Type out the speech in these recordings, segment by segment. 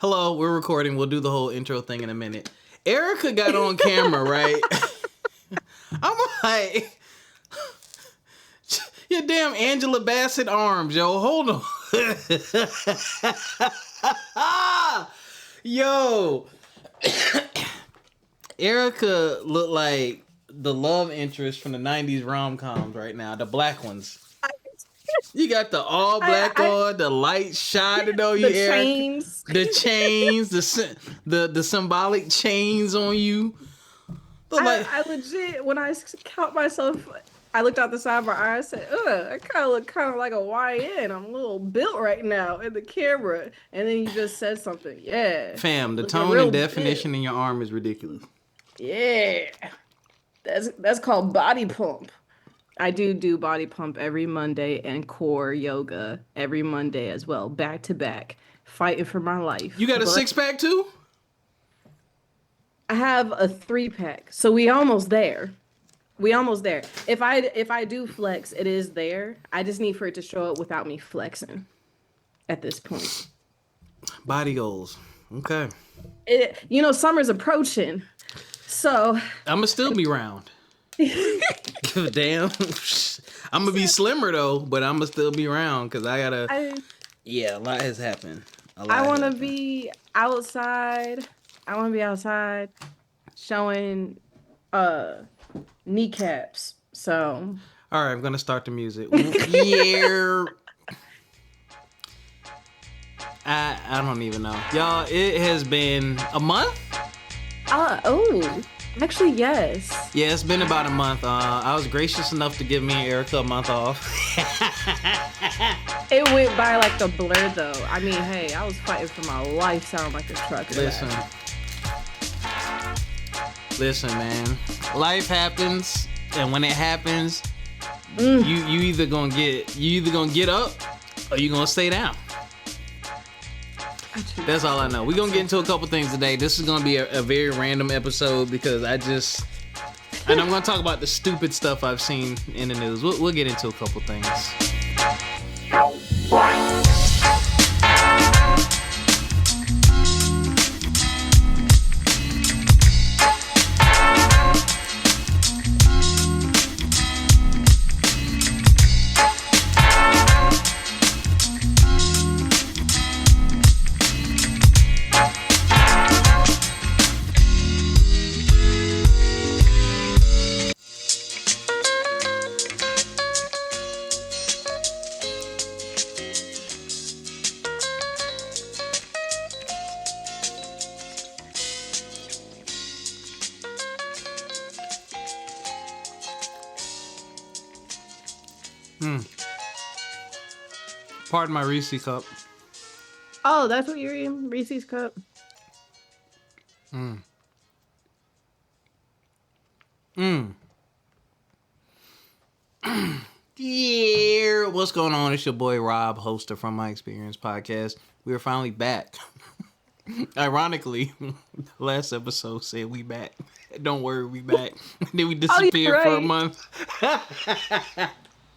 Hello, we're recording. We'll do the whole intro thing in a minute. Ericca got on camera, right? I'm like, your damn Angela Bassett arms, yo. Hold on. Yo. Ericca look like the love interest from the 90s rom-coms right now. The black ones. You got the all black on, the light shining on you, chains. The chains, the symbolic chains on you. I legit, when I caught myself, I looked out the side of my eye and said, I kind of look like a YN. I'm a little built right now in the camera. And then you just said something. Yeah. Fam, the tone and definition in your arm is ridiculous. Yeah. That's called body pump. I do body pump every Monday and core yoga every Monday as well, back to back, fighting for my life. You got a 6-pack too? I have a 3-pack, so we almost there. If I do flex, it is there. I just need for it to show up without me flexing at this point. Body goals. Okay. Summer's approaching, so I'ma still be round. Give a damn. I'm gonna be slimmer though, but I'm gonna still be around because a lot has happened. I want to be outside. Showing kneecaps. So all right, I'm gonna start the music. Yeah. I don't even know, y'all. It has been a month. Actually, yes. Yeah, it's been about a month. I was gracious enough to give me and Ericca a month off. It went by like a blur, though. I mean, hey, I was fighting for my life, sounding like a truck. Listen, man. Life happens, and when it happens, you either gonna get up or you gonna stay down. That's all I know. We're gonna get into a couple things today. This is gonna be a very random episode because and I'm gonna talk about the stupid stuff I've seen in the news. We'll get into a couple things. Pardon my Reese's cup. Oh, that's what you're eating? Reese's cup? Yeah, what's going on? It's your boy Rob, hoster from My Experience Podcast. We are finally back. Ironically, the last episode said we back. Don't worry, we back. Then we disappeared for a month.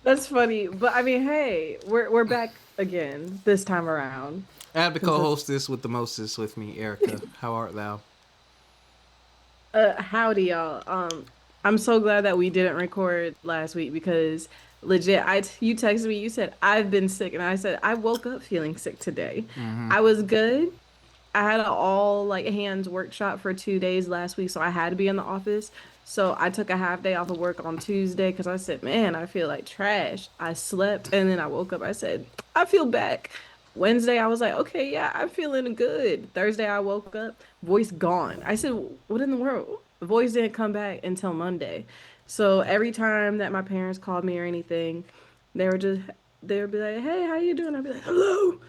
That's funny, but I mean, hey, we're back again this time around. I have the co-hostess with the mostest with me, Ericca. How art thou? Howdy, y'all. I'm so glad that we didn't record last week because legit, you texted me, you said I've been sick, and I said I woke up feeling sick today. Mm-hmm. I was good. I had an all hands workshop for 2 days last week, so I had to be in the office. So I took a half day off of work on Tuesday because I said, man, I feel like trash. I slept, and then I woke up. I said, I feel back. Wednesday, I was like, okay, yeah, I'm feeling good. Thursday, I woke up, voice gone. I said, what in the world? The voice didn't come back until Monday. So every time that my parents called me or anything, they would be like, hey, how you doing? I'd be like, hello,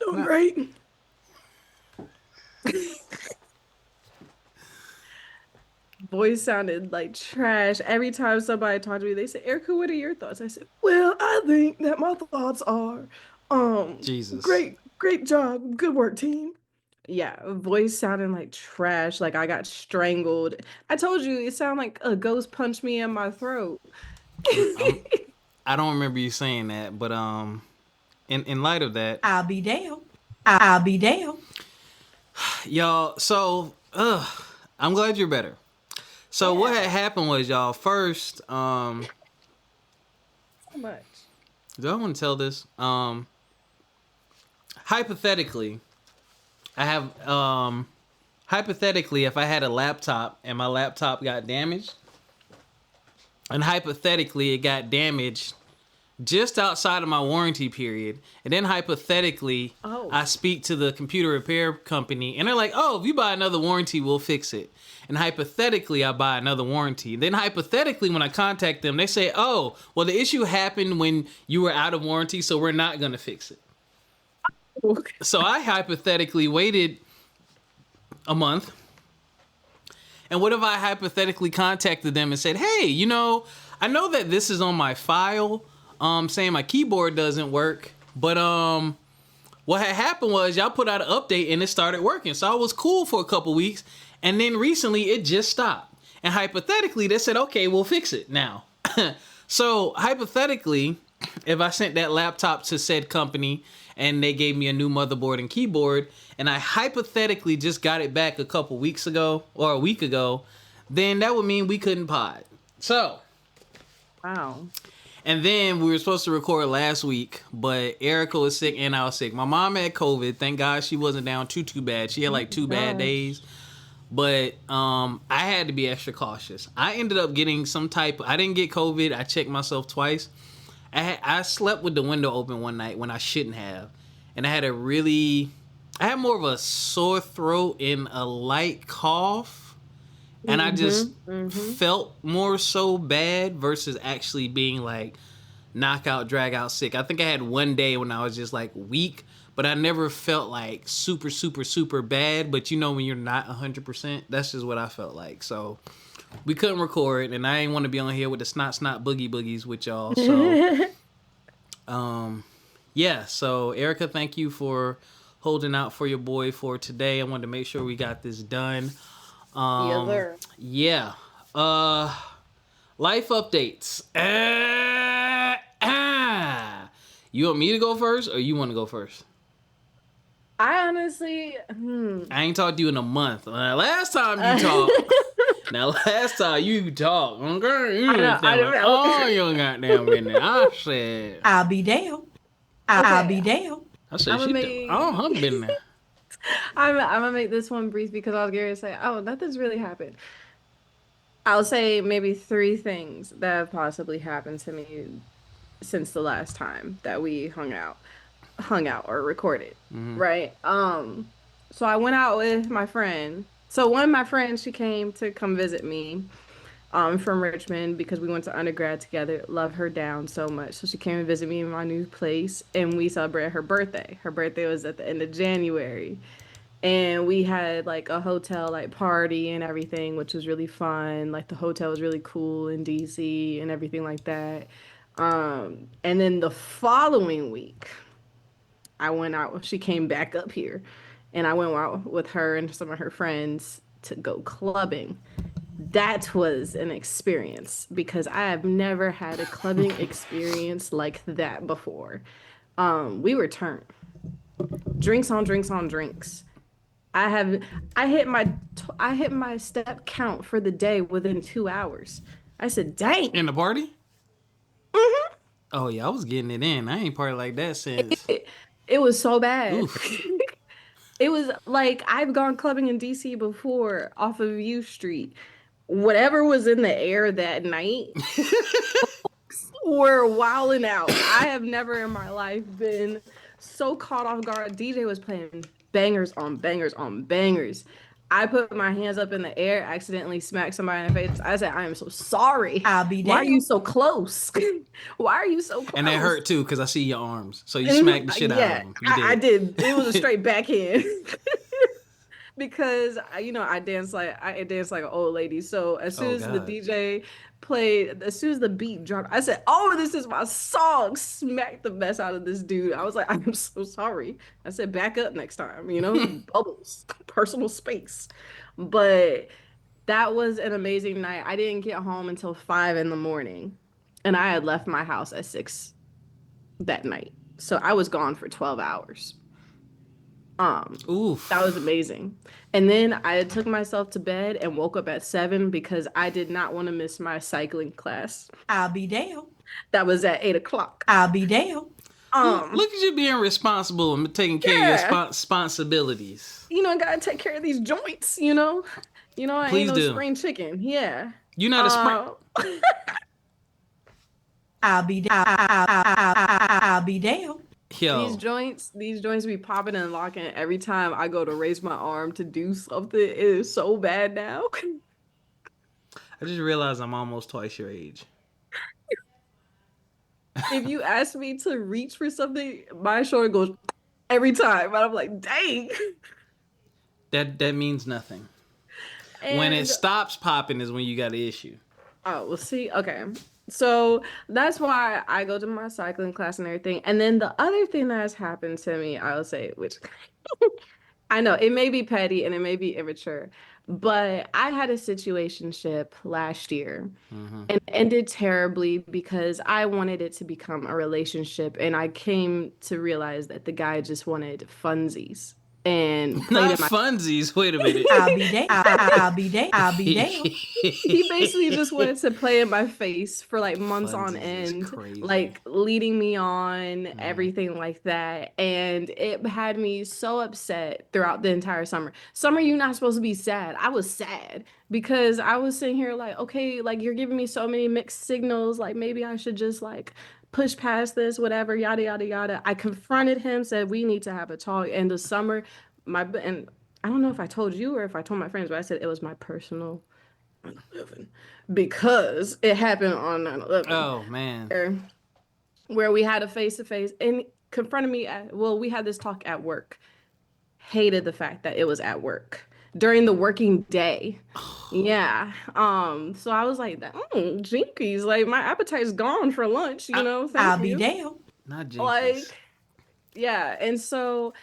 doing great. Voice sounded like trash. Every time somebody talked to me, they said, Ericca, what are your thoughts? I said, well, I think that my thoughts are, Jesus. Great job. Good work, team. Yeah, voice sounding like trash, like I got strangled. I told you, it sounded like a ghost punched me in my throat. I don't remember you saying that, but in light of that, I'll be damned. y'all. So, I'm glad you're better. So what had happened was, y'all, first, So much. do I want to tell this? Hypothetically, I have, hypothetically, if I had a laptop and my laptop got damaged, and hypothetically it got damaged just outside of my warranty period, and then hypothetically, I speak to the computer repair company, and they're like, "Oh, if you buy another warranty, we'll fix it." And hypothetically, I buy another warranty. Then hypothetically, when I contact them, they say, "Oh, well, the issue happened when you were out of warranty, so we're not gonna fix it." So I hypothetically waited a month. And what if I hypothetically contacted them and said, "Hey, I know that this is on my file, saying my keyboard doesn't work, but what had happened was y'all put out an update and it started working. So I was cool for a couple weeks, and then recently it just stopped." And hypothetically, they said, "Okay, we'll fix it now." So hypothetically, if I sent that laptop to said company and they gave me a new motherboard and keyboard, and I hypothetically just got it back a couple weeks ago or a week ago, then that would mean we couldn't pod. So, wow. And then we were supposed to record last week, but Ericca was sick and I was sick. My mom had COVID. Thank God she wasn't down too bad. She had like 2 bad days. But I had to be extra cautious. I ended up getting I didn't get COVID. I checked myself twice. I slept with the window open one night when I shouldn't have. And I had more of a sore throat and a light cough. And I just felt more so bad versus actually being like knockout, drag out sick. I think I had one day when I was just like weak, but I never felt like super, super, super bad. But when you're not 100%, that's just what I felt like. So we couldn't record, and I didn't want to be on here with the snot boogies with y'all. So, So Ericca, thank you for holding out for your boy for today. I wanted to make sure we got this done. Yeah. Life updates. You want me to go first, or you want to go first? I honestly, I ain't talked to you in a month. Last time you talked. Okay, you don't goddamn business. I said, I'll be damned. I'll be damned. I said, I don't been there. I'm gonna make this one brief because I was going to say, nothing's really happened. I'll say maybe 3 things that have possibly happened to me since the last time that we hung out or recorded, right? So I went out with my friend. So one of my friends, she came to come visit me from Richmond because we went to undergrad together. Love her down so much. So she came and visit me in my new place, and we celebrated her birthday. Her birthday was at the end of January. And we had like a hotel like party and everything, which was really fun. Like the hotel was really cool in DC and everything like that. And then the following week, I went out. She came back up here, and I went out with her and some of her friends to go clubbing. That was an experience because I have never had a clubbing experience like that before. We were turned. Drinks on drinks on drinks. I hit my step count for the day within 2 hours. I said, "Dang!" In the party? Oh yeah, I was getting it in. I ain't party like that since. It was so bad. It was like I've gone clubbing in DC before off of U Street. Whatever was in the air that night were wilding out. I have never in my life been so caught off guard. DJ was playing bangers on bangers on bangers. I put my hands up in the air, accidentally smacked somebody in the face. I said, "I am so sorry. I'll be damned. Why are you so close? Why are you so close?" And that hurt too, because I see your arms. So you smacked the shit out of them. I did. It was a straight backhand. Because I dance like an old lady. So as soon as the DJ played, as soon as the beat dropped, I said, "Oh, this is my song." Smacked the mess out of this dude. I was like, "I'm so sorry." I said, "Back up next time." Bubbles, personal space. But that was an amazing night. I didn't get home until 5 a.m, and I had left my house at 6 that night. So I was gone for 12 hours. Oof. That was amazing. And then I took myself to bed and woke up at 7 because I did not want to miss my cycling class. I'll be down. That was at 8 o'clock. I'll be down. Look at you being responsible and taking care of your responsibilities. I gotta take care of these joints, I Please ain't no do. spring chicken. Yeah. You're not a spring. I'll be down. I'll be down. Yo. These joints be popping and locking every time I go to raise my arm to do something. It is so bad now. I just realized I'm almost twice your age. If you ask me to reach for something, my shoulder goes every time. And I'm like, dang. That means nothing. And, when it stops popping is when you got an issue. Oh, well, see, okay. So that's why I go to my cycling class and everything. And then the other thing that has happened to me, I will say, which I know it may be petty and it may be immature, but I had a situationship last year and it ended terribly because I wanted it to become a relationship. And I came to realize that the guy just wanted funsies. And not funsies. Wait a minute. I'll be down. I'll be down. I'll be down. He basically just wanted to play in my face for like months on end, like leading me on, everything like that. And it had me so upset throughout the entire summer. Summer, you're not supposed to be sad. I was sad because I was sitting here like, okay, like you're giving me so many mixed signals. Like maybe I should just like push past this, whatever, yada, yada, yada. I confronted him, said, we need to have a talk. And the summer, and I don't know if I told you or if I told my friends, but I said it was my personal 9/11 because it happened on 9/11. Oh, man. Where we had a face-to-face and confronted me we had this talk at work. Hated the fact that it was at work during the working day. Yeah. So I was like, jinkies, like my appetite's gone for lunch, I'll be down. Not jinkies. Like, yeah. And so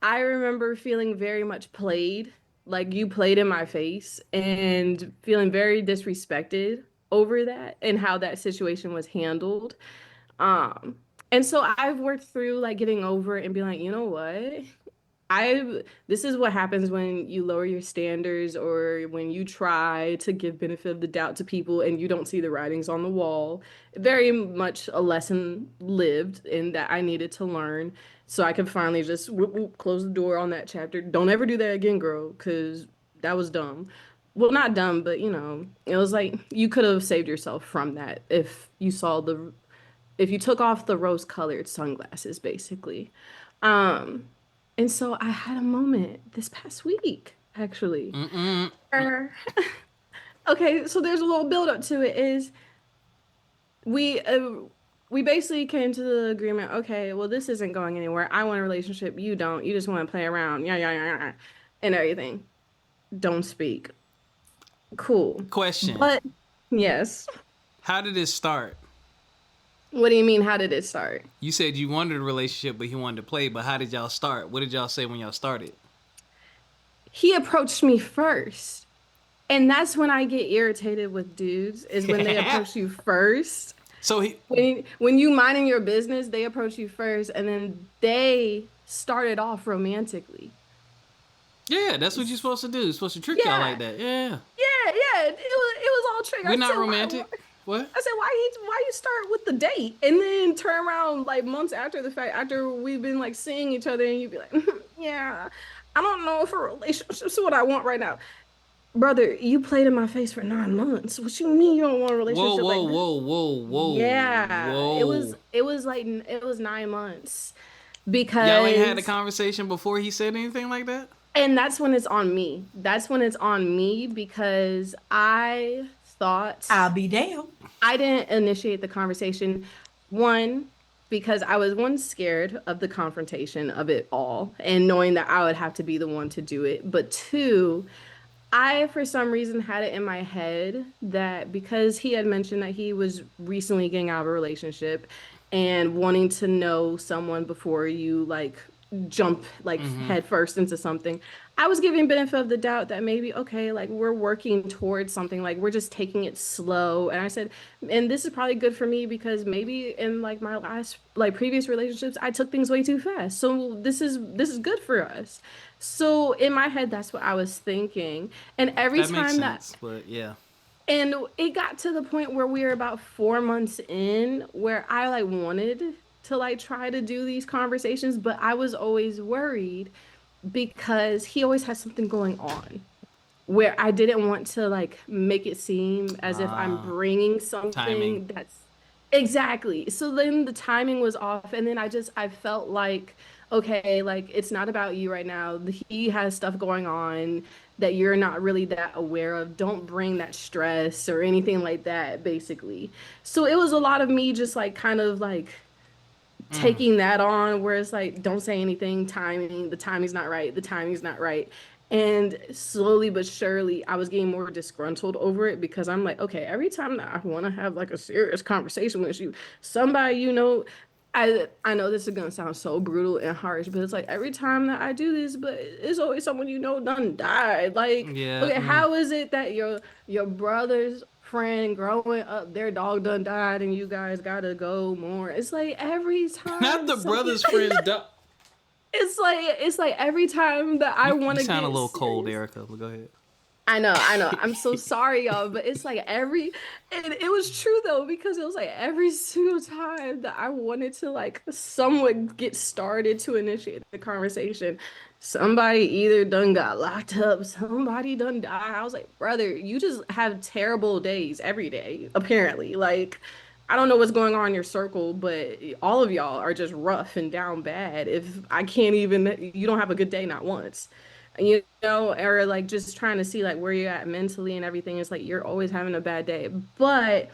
I remember feeling very much played, like you played in my face and feeling very disrespected over that and how that situation was handled. And so I've worked through like getting over it and being like, you know what? This is what happens when you lower your standards or when you try to give benefit of the doubt to people and you don't see the writings on the wall. Very much a lesson lived in that I needed to learn so I could finally just close the door on that chapter. Don't ever do that again, girl, because that was dumb. Well, not dumb, but it was like you could have saved yourself from that if you took off the rose-colored sunglasses, basically. And so I had a moment this past week, actually. Okay, so there's a little build up to it. Is we basically came to the agreement. Okay, well this isn't going anywhere. I want a relationship. You don't. You just want to play around. Yeah, and everything. Don't speak. Cool. Question. But yes. How did it start? What do you mean, how did it start? You said you wanted a relationship, but he wanted to play. But how did y'all start? What did y'all say when y'all started? He approached me first. And that's when I get irritated with dudes, is when they approach you first. So when you minding your business, they approach you first. And then they started off romantically. Yeah, that's what you're supposed to do. You're supposed to trick y'all like that. Yeah. Yeah. It was all trick. We're not romantic. What? I said, why you start with the date and then turn around like months after the fact, after we've been like seeing each other, and you'd be like, yeah, I don't know if a relationship's what I want right now. Brother, you played in my face for 9 months. What you mean you don't want a relationship? Whoa. Yeah. Whoa. It was 9 months because y'all ain't had a conversation before he said anything like that? And that's when it's on me. That's when it's on me because I thought I'll be down. I didn't initiate the conversation. One, because I was scared of the confrontation of it all and knowing that I would have to be the one to do it. But two, I, for some reason, had it in my head that because he had mentioned that he was recently getting out of a relationship and wanting to know someone before you like jump like head first into something. I was giving benefit of the doubt that maybe, okay, like we're working towards something, like we're just taking it slow. And I said, and this is probably good for me because maybe in like my last like previous relationships, I took things way too fast. So this is good for us. So in my head, that's what I was thinking. And every That makes time that sense, but yeah. and it got to the point where we were about 4 months in where I like wanted to like try to do these conversations, but I was always worried because he always has something going on where I didn't want to like make it seem as if I'm bringing Timing. something that's exactly. So then the timing was off, and then I felt like, okay, like it's not about you right now. He has stuff going on that you're not really that aware of. Don't bring that stress or anything like that, basically. So it was a lot of me just like kind of like taking that on where it's like don't say anything, the timing's not right, the timing's not right. And slowly but surely I was getting more disgruntled over it because I'm like, okay, every time that I want to have like a serious conversation with you, somebody, I know this is gonna sound so brutal and harsh, but it's like every time that I do this, but it's always someone done died. Like, Yeah. okay, how is it that your brother's friend growing up, their dog done died, and you guys gotta go more? It's like every Not time the brother's friend's dog. it's like every time that I You want to sound a get little cold, serious. Ericca, but go ahead. I know. I'm so sorry, y'all, but it's like and it was true though, because it was like every single time that I wanted to like somewhat get started to initiate the conversation, somebody either done got locked up, somebody done died. I was like, brother, you just have terrible days every day, apparently. Like, I don't know what's going on in your circle, but all of y'all are just rough and down bad. If I can't even, you don't have a good day, not once, or like just trying to see like where you're at mentally and everything. It's like you're always having a bad day. But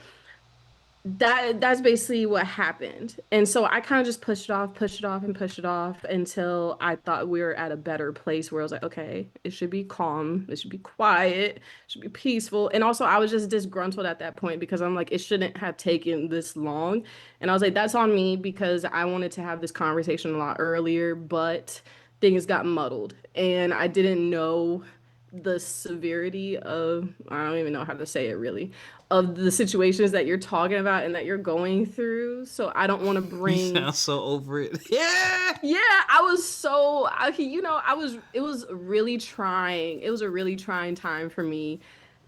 that's basically what happened. And so I kind of just pushed it off and pushed it off until I thought we were at a better place where I was like, okay, it should be calm, it should be quiet, it should be peaceful. And also I was just disgruntled at that point because I'm like, it shouldn't have taken this long. And I was like, that's on me because I wanted to have this conversation a lot earlier, but things got muddled and I didn't know the severity of, I don't even know how to say it really, of the situations that you're talking about and that you're going through. So I don't want to You bring. sound so over it. Yeah. Yeah, I was so, it was really trying. It was a really trying time for me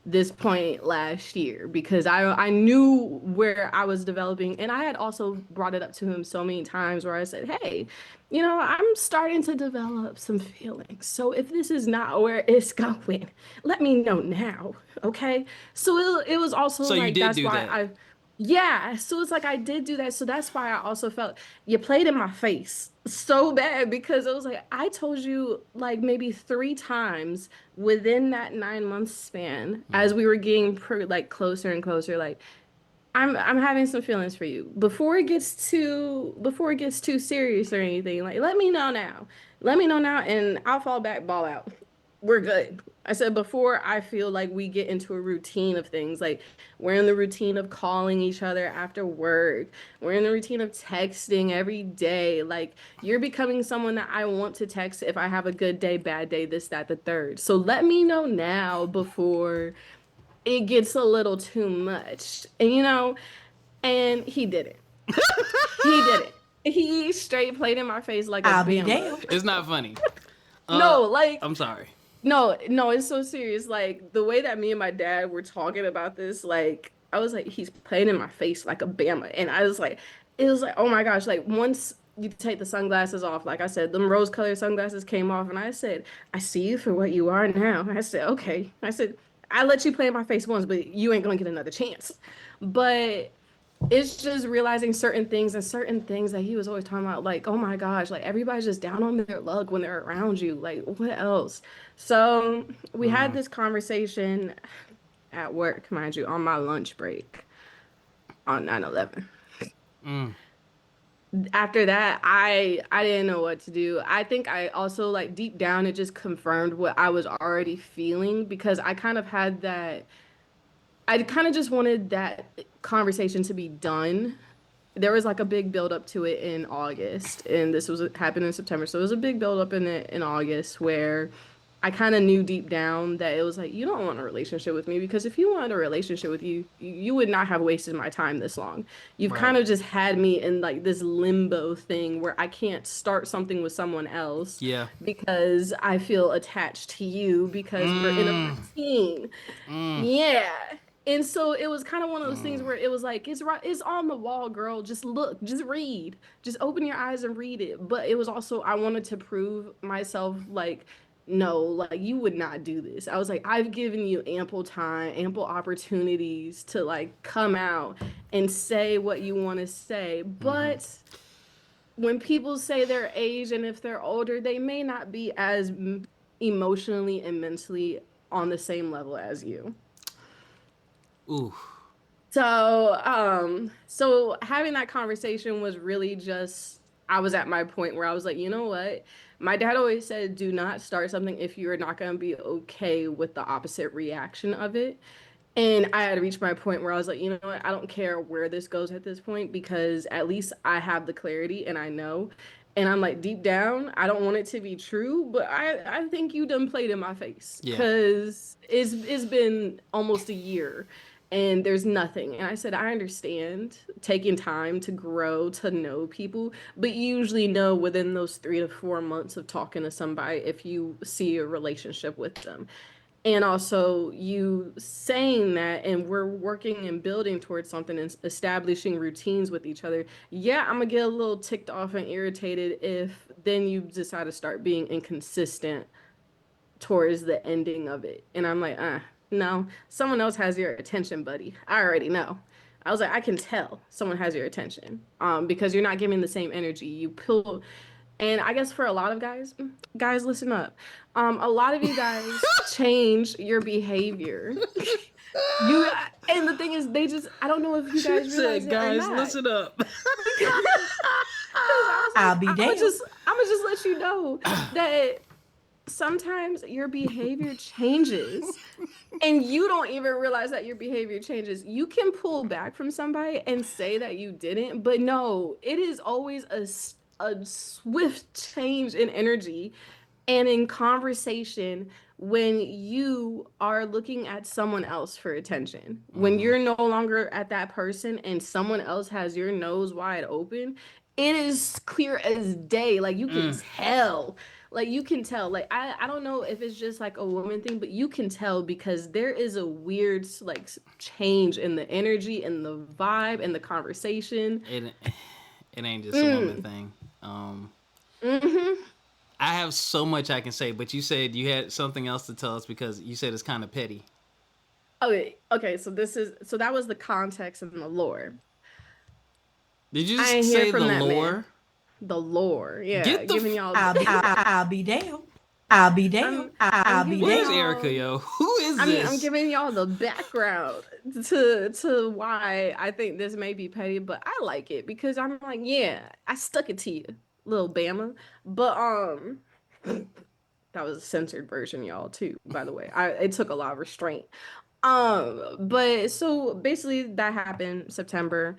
this point last year because I knew where I was developing, and I had also brought it up to him so many times where I said, "Hey, I'm starting to develop some feelings. So if this is not where it's going, let me know now, okay?" So it was also So you like did that's do why that. yeah, so it's like I did do that. So that's why I also felt you played in my face so bad because it was like I told you like maybe 3 times within that 9 month span as we were getting like closer and closer, like I'm having some feelings for you. Before it gets too serious or anything, like let me know now. Let me know now and I'll fall back, ball out. We're good. I said before I feel like we get into a routine of things, like we're in the routine of calling each other after work. We're in the routine of texting every day. Like you're becoming someone that I want to text if I have a good day, bad day, this, that, the third. So let me know now before it gets a little too much. And he did it. He did it. He straight played in my face like a I'll be bama. damned. It's not funny. No, like I'm sorry. no, it's so serious. Like the way that me and my dad were talking about this, like I was like, he's playing in my face like a bama, and I was like, it was like, oh my gosh, like once you take the sunglasses off, like I said, them rose-colored sunglasses came off, and I said, I see you for what you are now. I said, okay. I said, I let you play in my face once, but you ain't gonna get another chance. But it's just realizing certain things that he was always talking about, like, oh my gosh, like everybody's just down on their luck when they're around you. Like, what else? So we had this conversation at work, mind you, on my lunch break on 9/11. After that, I didn't know what to do. I think I also like deep down it just confirmed what I was already feeling because I kind of just wanted that conversation to be done there was like a big build up to it in August, and this was happened in September. So it was a big build up in it in August where I kind of knew deep down that it was like, you don't want a relationship with me because if you wanted a relationship with you, you would not have wasted my time this long. You've kind Right. of just had me in like this limbo thing where I can't start something with someone else Yeah. because I feel attached to you because we're in a Mm. routine. Mm. Yeah. And so it was kind of one of those things Mm. where it was like, it's right, it's on the wall, girl. Just look, just read, just open your eyes and read it. But it was also, I wanted to prove myself like, no, like you would not do this. I was like, I've given you ample time, ample opportunities to like come out and say what you want to say. Mm-hmm. But when people say their age and if they're older, they may not be as emotionally and mentally on the same level as you. Ooh. So having that conversation was really just I was at my point where I was like, you know what? My dad always said, do not start something if you're not going to be okay with the opposite reaction of it. And I had reached my point where I was like, you know what? I don't care where this goes at this point because at least I have the clarity and I know. And I'm like, deep down, I don't want it to be true, but I think you done played in my face Yeah. because it's been almost a year and there's nothing. And I said, I understand taking time to grow, to know people, but you usually know within those 3 to 4 months of talking to somebody if you see a relationship with them. And also you saying that and we're working and building towards something and establishing routines with each other. Yeah, I'm gonna get a little ticked off and irritated if then you decide to start being inconsistent towards the ending of it. And I'm like, no, someone else has your attention, buddy. I already know. I was like, I can tell someone has your attention. Because you're not giving the same energy. You pull and I guess for a lot of guys, guys, listen up. A lot of you guys change your behavior. You and the thing is, they just I don't know if you She guys realize said, it or guys, not. listen up. Because I was I'll like, be I'm gonna damned. just let you know that sometimes your behavior changes and you don't even realize that your behavior changes. You can pull back from somebody and say that you didn't, but no, it is always a swift change in energy and in conversation when you are looking at someone else for attention. When Mm-hmm. you're no longer at that person and someone else has your nose wide open, it is clear as day. Like you can Mm. tell. Like you can tell. Like I don't know if it's just like a woman thing, but you can tell because there is a weird like change in the energy and the vibe and the conversation. It ain't just a woman Mm. thing. Mm-hmm. I have so much I can say, but you said you had something else to tell us because you said it's kind of petty. Okay, so that was the context and the lore. Did you I just ain't hear say from the that man. lore? The lore, yeah, Get the. giving y'all. I'll be damned. I'll be damned. I'm I'll be giving Where's damned. y'all. Erica, yo? Who is I mean, I'm this? giving y'all the background to why I think this may be petty, but I like it because I'm like, yeah, I stuck it to you, little Bama. But that was a censored version, y'all, too, by the way. It took a lot of restraint. But so basically that happened September.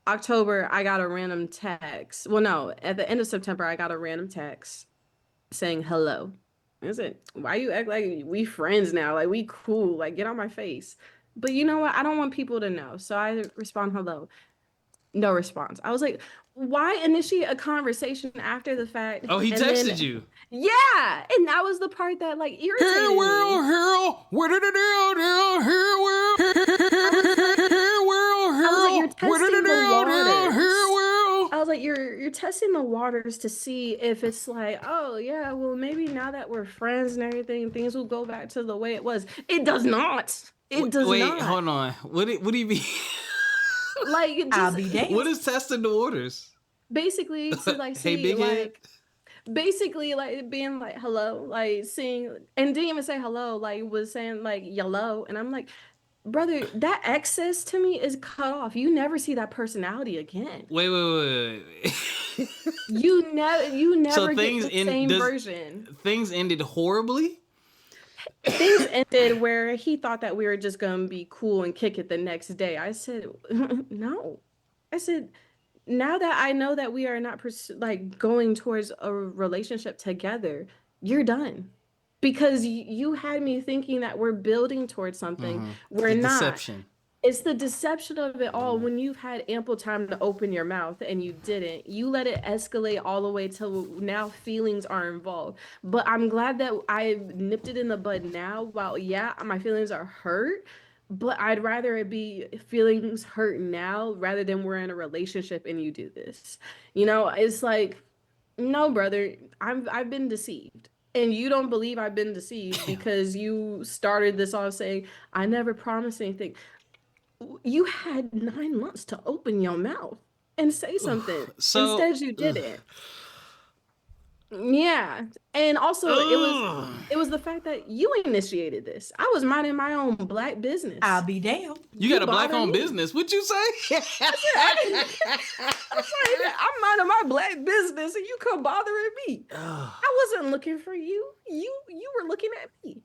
October, I got a random text. Well, no, at the end of September, I got a random text saying hello. I said, why you act like we friends now? Like we cool. Like get on my face. But you know what? I don't want people to know. So I respond hello. No response. I was like, why initiate a conversation after the fact? Oh, he And texted then you. yeah, and that was the part that like Here, irritated world, me. here, where did it do? Here, world, I was like, here, world, I was like, you're here, where did it testing the do? Here, waters. world. I was like, you're testing the waters to see if it's like, oh yeah, well maybe now that we're friends and everything, things will go back to the way it was. It does not. It does Wait, not. hold on. What do you mean? Like it I'll just be damned. What is testing the waters? basically to like Hey, see big head. like basically like being like hello, like seeing and didn't even say hello, like was saying like yellow, and I'm like, brother, that access to me is cut off. You never see that personality again. Wait. You So never get things the in same does version. things ended horribly? Things ended where he thought that we were just gonna be cool and kick it the next day. I said, no. I said, now that I know that we are not going towards a relationship together, you're done. Because you had me thinking that we're building towards something. We're The not. deception. It's the deception of it all. When you've had ample time to open your mouth and you didn't, you let it escalate all the way till now feelings are involved. But I'm glad that I nipped it in the bud now. While yeah, my feelings are hurt, but I'd rather it be feelings hurt now rather than we're in a relationship and you do this. It's like, no, brother, I've been deceived. And you don't believe I've been deceived because you started this off saying, I never promised anything. You had 9 months to open your mouth and say something. So, Instead, you didn't. Yeah. And also it was the fact that you initiated this. I was minding my own black business. I'll be damned. you got a black-owned me. business. What'd you say? I'm minding my black business and you come bothering me. I wasn't looking for you. You were looking at me.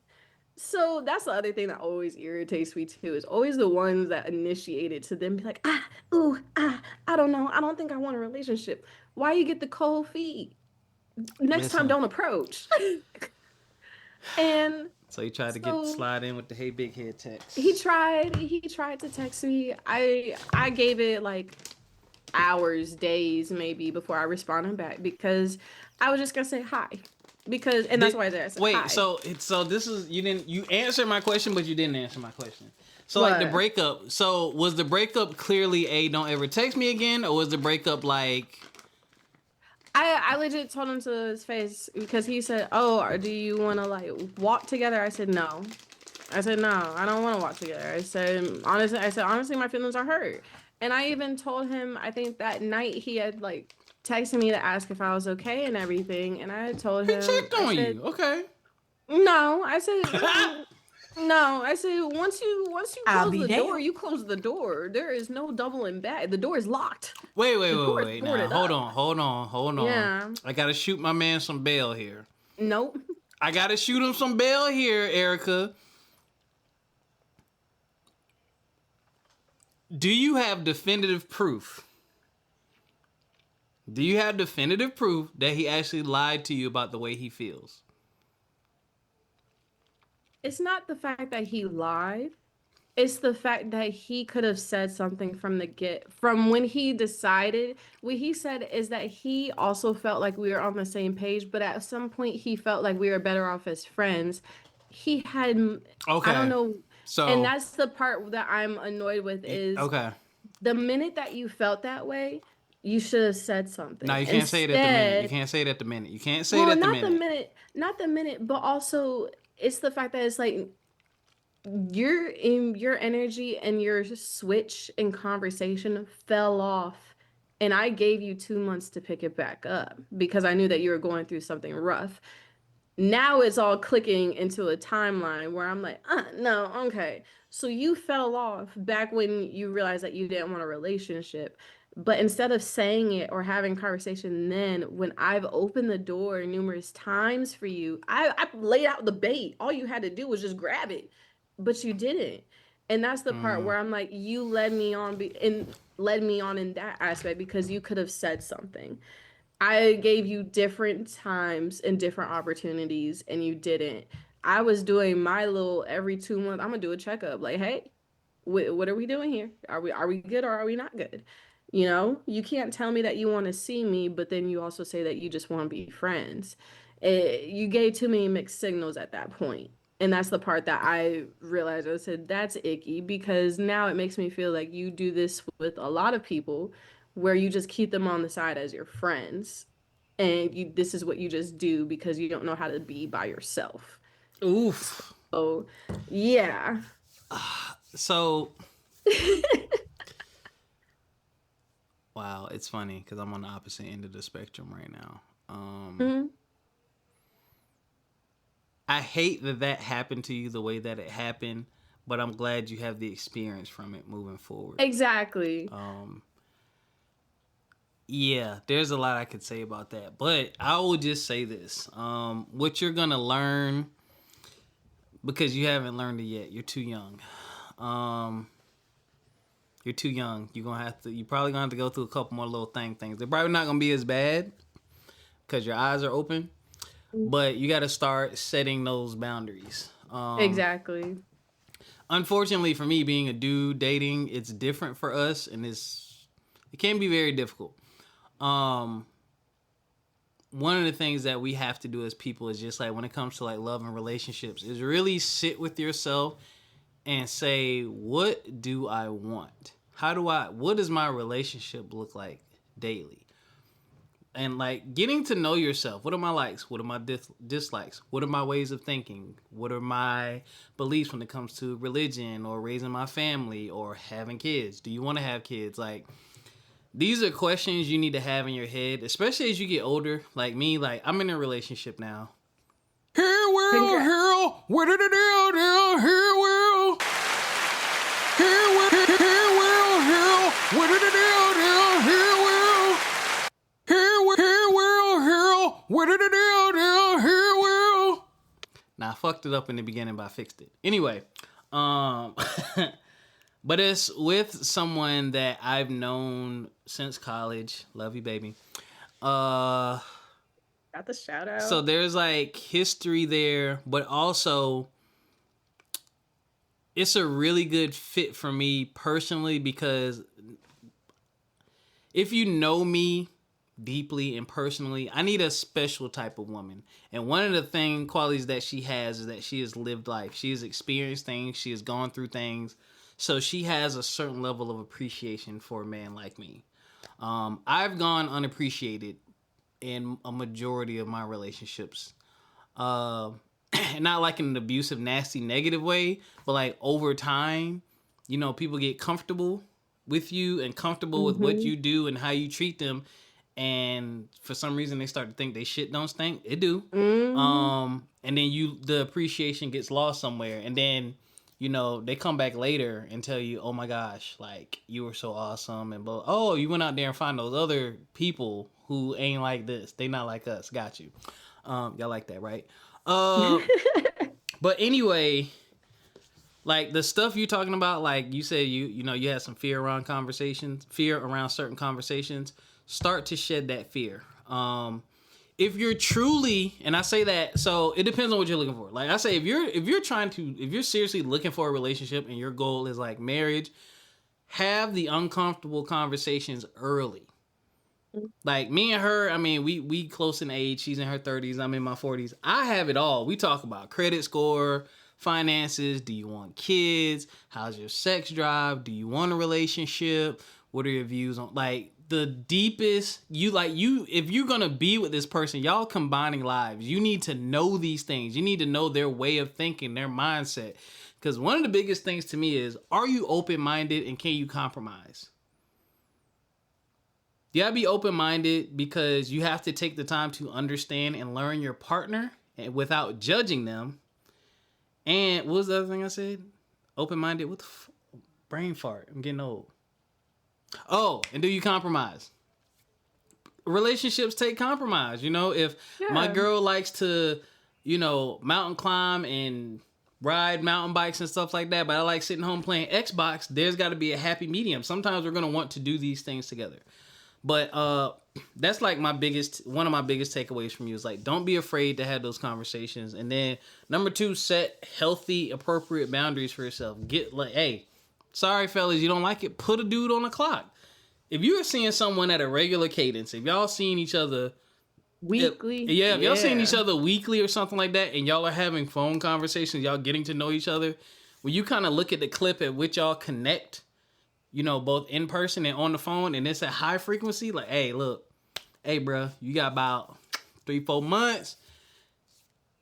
So that's the other thing that always irritates me too, is always the ones that initiate it to then be like, I don't know. I don't think I want a relationship. Why you get the cold feet? Next time, don't approach. And so you tried to slide in with the hey big head text. He tried to text me. I gave it like hours, days maybe before I responded back because I was just gonna say hi. That's why I said wait, hi. so this is you answered my question, but you didn't answer my question. So What? like the breakup. So was the breakup clearly don't ever text me again, or was the breakup like? I legit told him to his face because he said, "Oh, do you want to like walk together?" I said no. I don't want to walk together. I said honestly, my feelings are hurt. And I even told him, I think that night he had like texted me to ask if I was okay and everything, and I had told him. He checked on you, okay? No, I said. No, I said once you I'll close be the damned. door, you close the door. There is no doubling back. The door is locked. Wait. boarded Now, hold up. on. Yeah. I gotta shoot my man some bail here. Nope. I gotta shoot him some bail here, Ericca. Do you have definitive proof? Do you have definitive proof that he actually lied to you about the way he feels? It's not the fact that he lied. It's the fact that he could have said something from when he decided. What he said is that he also felt like we were on the same page, but at some point he felt like we were better off as friends. He had, Okay. I don't know. So, and that's the part that I'm annoyed with is the minute that you felt that way, you should have said something. No, you can't say it at the minute. You can't say it at the minute. You can't say it at the minute. Not the minute, but also it's the fact that it's like your energy and your switch in conversation fell off, and I gave you 2 months to pick it back up because I knew that you were going through something rough. Now it's all clicking into a timeline where I'm like, no, okay. So you fell off back when you realized that you didn't want a relationship. But instead of saying it or having conversation then, when I've opened the door numerous times for you, I laid out the bait. All you had to do was just grab it, but you didn't. And that's the part where I'm like, you led me on in that aspect because you could have said something. I gave you different times and different opportunities, and you didn't. I was doing my little every 2 months. I'm gonna do a checkup. Like, hey, what are we doing here? Are we good or are we not good? You can't tell me that you want to see me, but then you also say that you just want to be friends. You gave too many mixed signals at that point. And that's the part that I realized. I said, that's icky because now it makes me feel like you do this with a lot of people where you just keep them on the side as your friends. And this is what you just do because you don't know how to be by yourself. Oof. So, yeah. So... Wow, it's funny because I'm on the opposite end of the spectrum right now. I hate that happened to you the way that it happened, but I'm glad you have the experience from it moving forward. Exactly. Yeah, there's a lot I could say about that, but I will just say this. What you're going to learn, because you haven't learned it yet, you're too young. You're too young. You're probably gonna have to go through a couple more little things. They're probably not gonna be as bad because your eyes are open, but you got to start setting those boundaries. Exactly. Unfortunately for me, being a dude dating, it's different for us, and it can be very difficult. One of the things that we have to do as people is just like when it comes to like love and relationships is really sit with yourself and say, what do I want? What does my relationship look like daily? And like getting to know yourself. What are my likes? What are my dislikes? What are my ways of thinking? What are my beliefs when it comes to religion or raising my family or having kids? Do you want to have kids? Like, these are questions you need to have in your head, especially as you get older. Like me, like I'm in a relationship now. Here, world, here, what did it do? Here, world. Here, world, here, what did it do? Here, world. Here, world, here, what did it do? Here, world. Now, I fucked it up in the beginning, but I fixed it. Anyway, but it's with someone that I've known since college. Love you, baby. Got the shout out. So there's like history there, but also it's a really good fit for me personally because if you know me deeply and personally, I need a special type of woman. And one of the qualities that she has is that she has lived life. She has experienced things. She has gone through things. So she has a certain level of appreciation for a man like me. I've gone unappreciated in a majority of my relationships. Not like in an abusive, nasty, negative way, but like over time, you know, people get comfortable with you and comfortable with what you do and how you treat them. And for some reason they start to think they shit don't stink. It do. And then the appreciation gets lost somewhere. And then, you know, they come back later and tell you, oh my gosh, like you were so awesome. And oh, you went out there and found those other people who ain't like this. They not like us. Got you. Y'all like that, right? But anyway, like the stuff you talking about, like you said, you know, you had some fear around certain conversations. Start to shed that fear. If you're truly, and I say that, so it depends on what you're looking for. Like I say, if you're seriously looking for a relationship and your goal is like marriage, have the uncomfortable conversations early. Like me and her, I mean, we close in age. She's in her 30s. I'm in my 40s. I have it all. We talk about credit score, finances. Do you want kids? How's your sex drive? Do you want a relationship? What are your views on like the deepest if you're gonna be with this person, y'all combining lives, you need to know these things. You need to know their way of thinking, their mindset. Because one of the biggest things to me is, are you open-minded and can you compromise? You gotta be open-minded because you have to take the time to understand and learn your partner and without judging them. And what was the other thing I said? Open-minded. What the brain fart? I'm getting old. Oh, and do you compromise? Relationships take compromise. You know, if my girl likes to, you know, mountain climb and ride mountain bikes and stuff like that, but I like sitting home playing Xbox, there's got to be a happy medium. Sometimes we're going to want to do these things together. But that's like one of my biggest takeaways from you is like, don't be afraid to have those conversations. And then number 2, set healthy, appropriate boundaries for yourself. Get like, hey, sorry, fellas, you don't like it? Put a dude on the clock. If you are seeing someone at a regular cadence, if y'all seeing each other weekly, if y'all seeing each other weekly or something like that, and y'all are having phone conversations, y'all getting to know each other, when you kind of look at the clip at which y'all connect, you know, both in person and on the phone, and it's at high frequency, like, hey, look, hey, bro, you got about 3-4 months.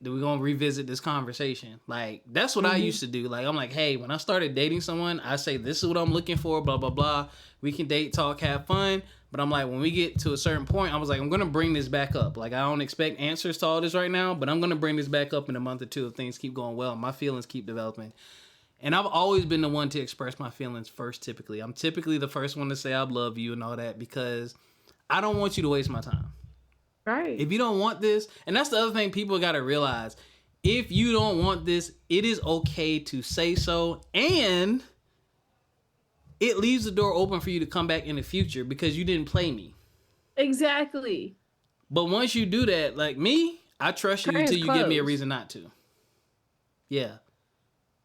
Then we're going to revisit this conversation. Like, that's what I used to do. Like, I'm like, hey, when I started dating someone, I say, this is what I'm looking for, blah, blah, blah. We can date, talk, have fun. But I'm like, when we get to a certain point, I was like, I'm going to bring this back up. Like, I don't expect answers to all this right now, but I'm going to bring this back up in a month or two if things keep going well. My feelings keep developing. And I've always been the one to express my feelings first, typically. I'm typically the first one to say I love you and all that because I don't want you to waste my time. Right. If you don't want this, and that's the other thing people got to realize, if you don't want this, it is okay to say so. And it leaves the door open for you to come back in the future because you didn't play me. Exactly. But once you do that, like me, I trust you until you give me a reason not to. Yeah.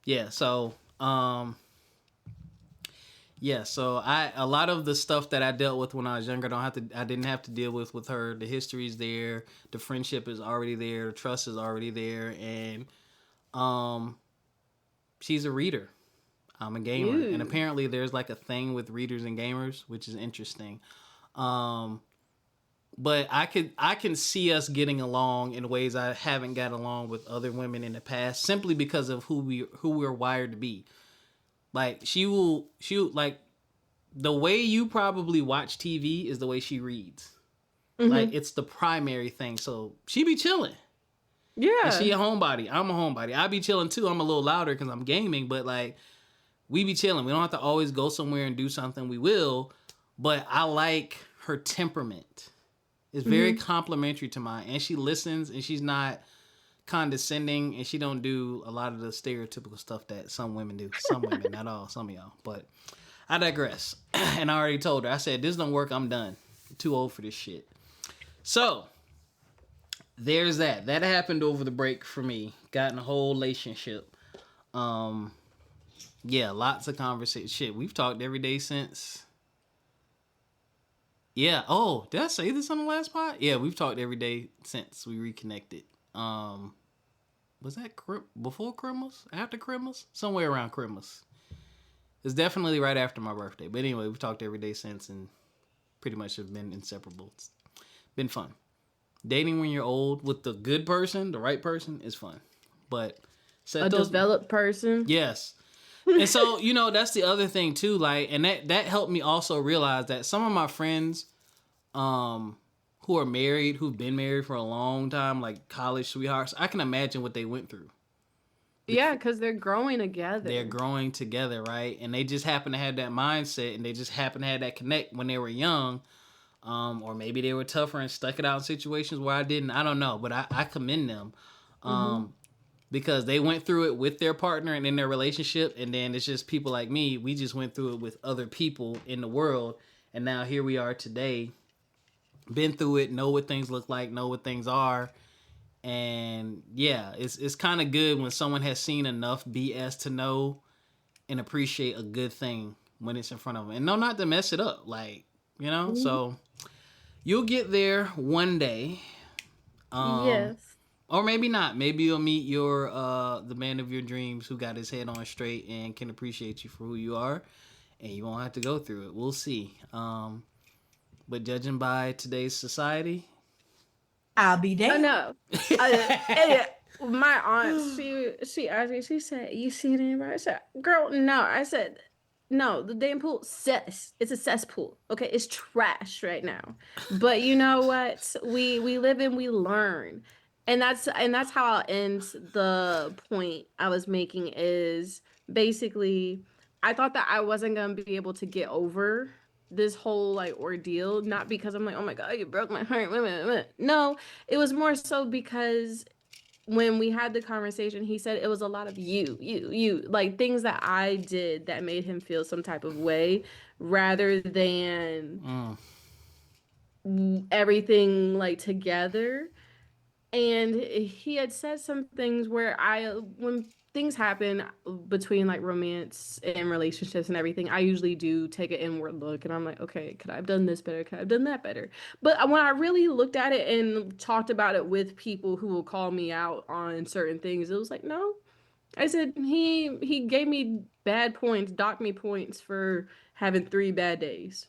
Yeah, so so a lot of the stuff that I dealt with when I was younger I didn't have to deal with her. The history's there, the friendship is already there, the trust is already there, and she's a reader. I'm a gamer. And apparently there's like a thing with readers and gamers, which is interesting. But I can see us getting along in ways I haven't got along with other women in the past, simply because of who we're wired to be. Like she like the way you probably watch TV is the way she reads. Mm-hmm. Like it's the primary thing. So she be chilling. Yeah. And she a homebody. I'm a homebody. I be chilling too. I'm a little louder because I'm gaming, but like we be chilling. We don't have to always go somewhere and do something. We will, but I like her temperament. It's very complimentary to mine, and she listens, and she's not condescending, and she don't do a lot of the stereotypical stuff that some women do. Some women, not all, some of y'all. But I digress. And I already told her. I said, this don't work. I'm done. I'm too old for this shit. So there's that. That happened over the break for me. Got in a whole relationship. Yeah, lots of conversation. Shit, we've talked every day since. Yeah. Oh, did I say this on the last pod? Yeah, we've talked every day since we reconnected. Was that before Christmas? After Christmas? Somewhere around Christmas. It's definitely right after my birthday. But anyway, we've talked every day since and pretty much have been inseparable. It's been fun. Dating when you're old with the good person, the right person, is fun. But developed person? Yes. And so, that's the other thing too, like, and that helped me also realize that some of my friends who are married, who've been married for a long time, like college sweethearts, I can imagine what they went through. Yeah, because they're growing together. They're growing together, right? And they just happen to have that mindset, and they just happen to have that connect when they were young, or maybe they were tougher and stuck it out in situations where I didn't. I don't know, but I commend them. Because they went through it with their partner and in their relationship, and then it's just people like me. We just went through it with other people in the world, and now here we are today. Been through it, know what things look like, know what things are, and yeah, it's kind of good when someone has seen enough BS to know and appreciate a good thing when it's in front of them, and know not to mess it up, like So you'll get there one day. Yes. Or maybe not. Maybe you'll meet your the man of your dreams who got his head on straight and can appreciate you for who you are, and you won't have to go through it. We'll see. But judging by today's society, I'll be there. I know. My aunt, she asked me. She said, "You seen anybody?" I said, "Girl, no." I said, "No, the damn pool, it's a cesspool. Okay, it's trash right now. But you know what? We live and we learn." And that's how I'll end the point I was making is basically I thought that I wasn't gonna be able to get over this whole like ordeal, not because I'm like, oh my God, you broke my heart. No, it was more so because when we had the conversation, he said it was a lot of you, like things that I did that made him feel some type of way rather than everything like together. And he had said some things where when things happen between like romance and relationships and everything, I usually do take an inward look and I'm like, okay, could I have done this better? Could I have done that better? But when I really looked at it and talked about it with people who will call me out on certain things, it was like, no. I said, he gave me bad points, docked me points for having 3 bad days.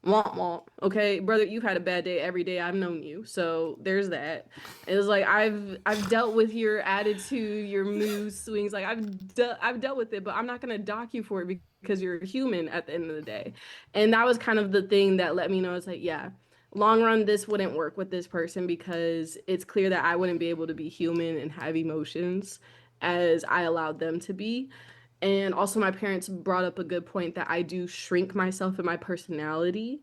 Womp womp. Okay, brother, you've had a bad day every day I've known you. So there's that. It was like I've dealt with your attitude, your mood swings. Like I've dealt with it, but I'm not gonna dock you for it because you're a human at the end of the day. And that was kind of the thing that let me know it's like, yeah, long run this wouldn't work with this person because it's clear that I wouldn't be able to be human and have emotions as I allowed them to be. And also my parents brought up a good point that I do shrink myself and my personality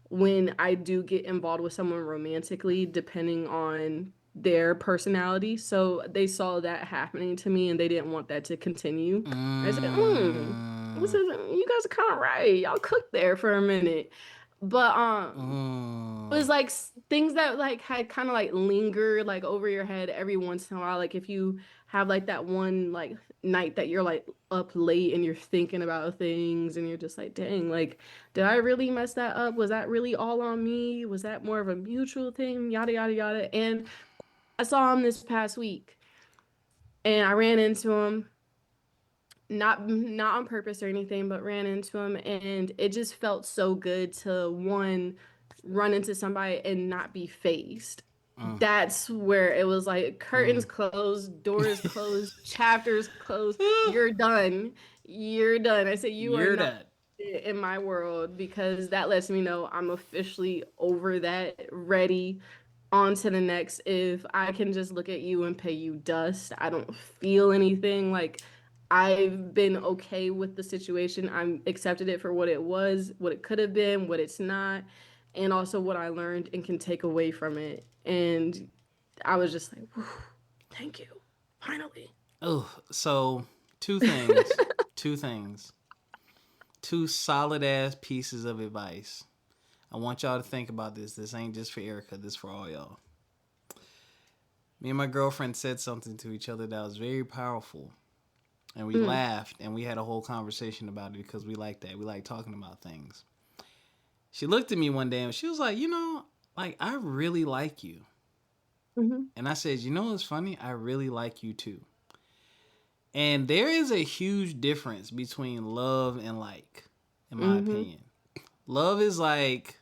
when I do get involved with someone romantically, depending on their personality. So they saw that happening to me and they didn't want that to continue. I said, This isn't, you guys are kind of right. Y'all cooked there for a minute. But it was like things that like had kind of like linger like over your head every once in a while. Like if you have like that one like night that you're like up late and you're thinking about things and you're just like, dang, like, did I really mess that up? Was that really all on me? Was that more of a mutual thing? Yada yada yada. And I saw him this past week and I ran into him not on purpose or anything, but ran into him and it just felt so good to one run into somebody and not be phased. That's where it was like curtains closed, doors closed, chapters closed. You're done. You're done. I said you are not in my world because that lets me know I'm officially over that, ready on to the next. If I can just look at you and pay you dust, I don't feel anything. Like I've been okay with the situation. I'm accepted it for what it was, what it could have been, what it's not, and also what I learned and can take away from it. And I was just like, whew, thank you. Finally. Oh, so two things. Two solid ass pieces of advice. I want y'all to think about this. This ain't just for Ericca, this for all y'all. Me and my girlfriend said something to each other that was very powerful. And we laughed and we had a whole conversation about it because we like that. We like talking about things. She looked at me one day and she was like, you know, like, I really like you. Mm-hmm. And I said, you know what's funny? I really like you too. And there is a huge difference between love and like, in my opinion. Love is like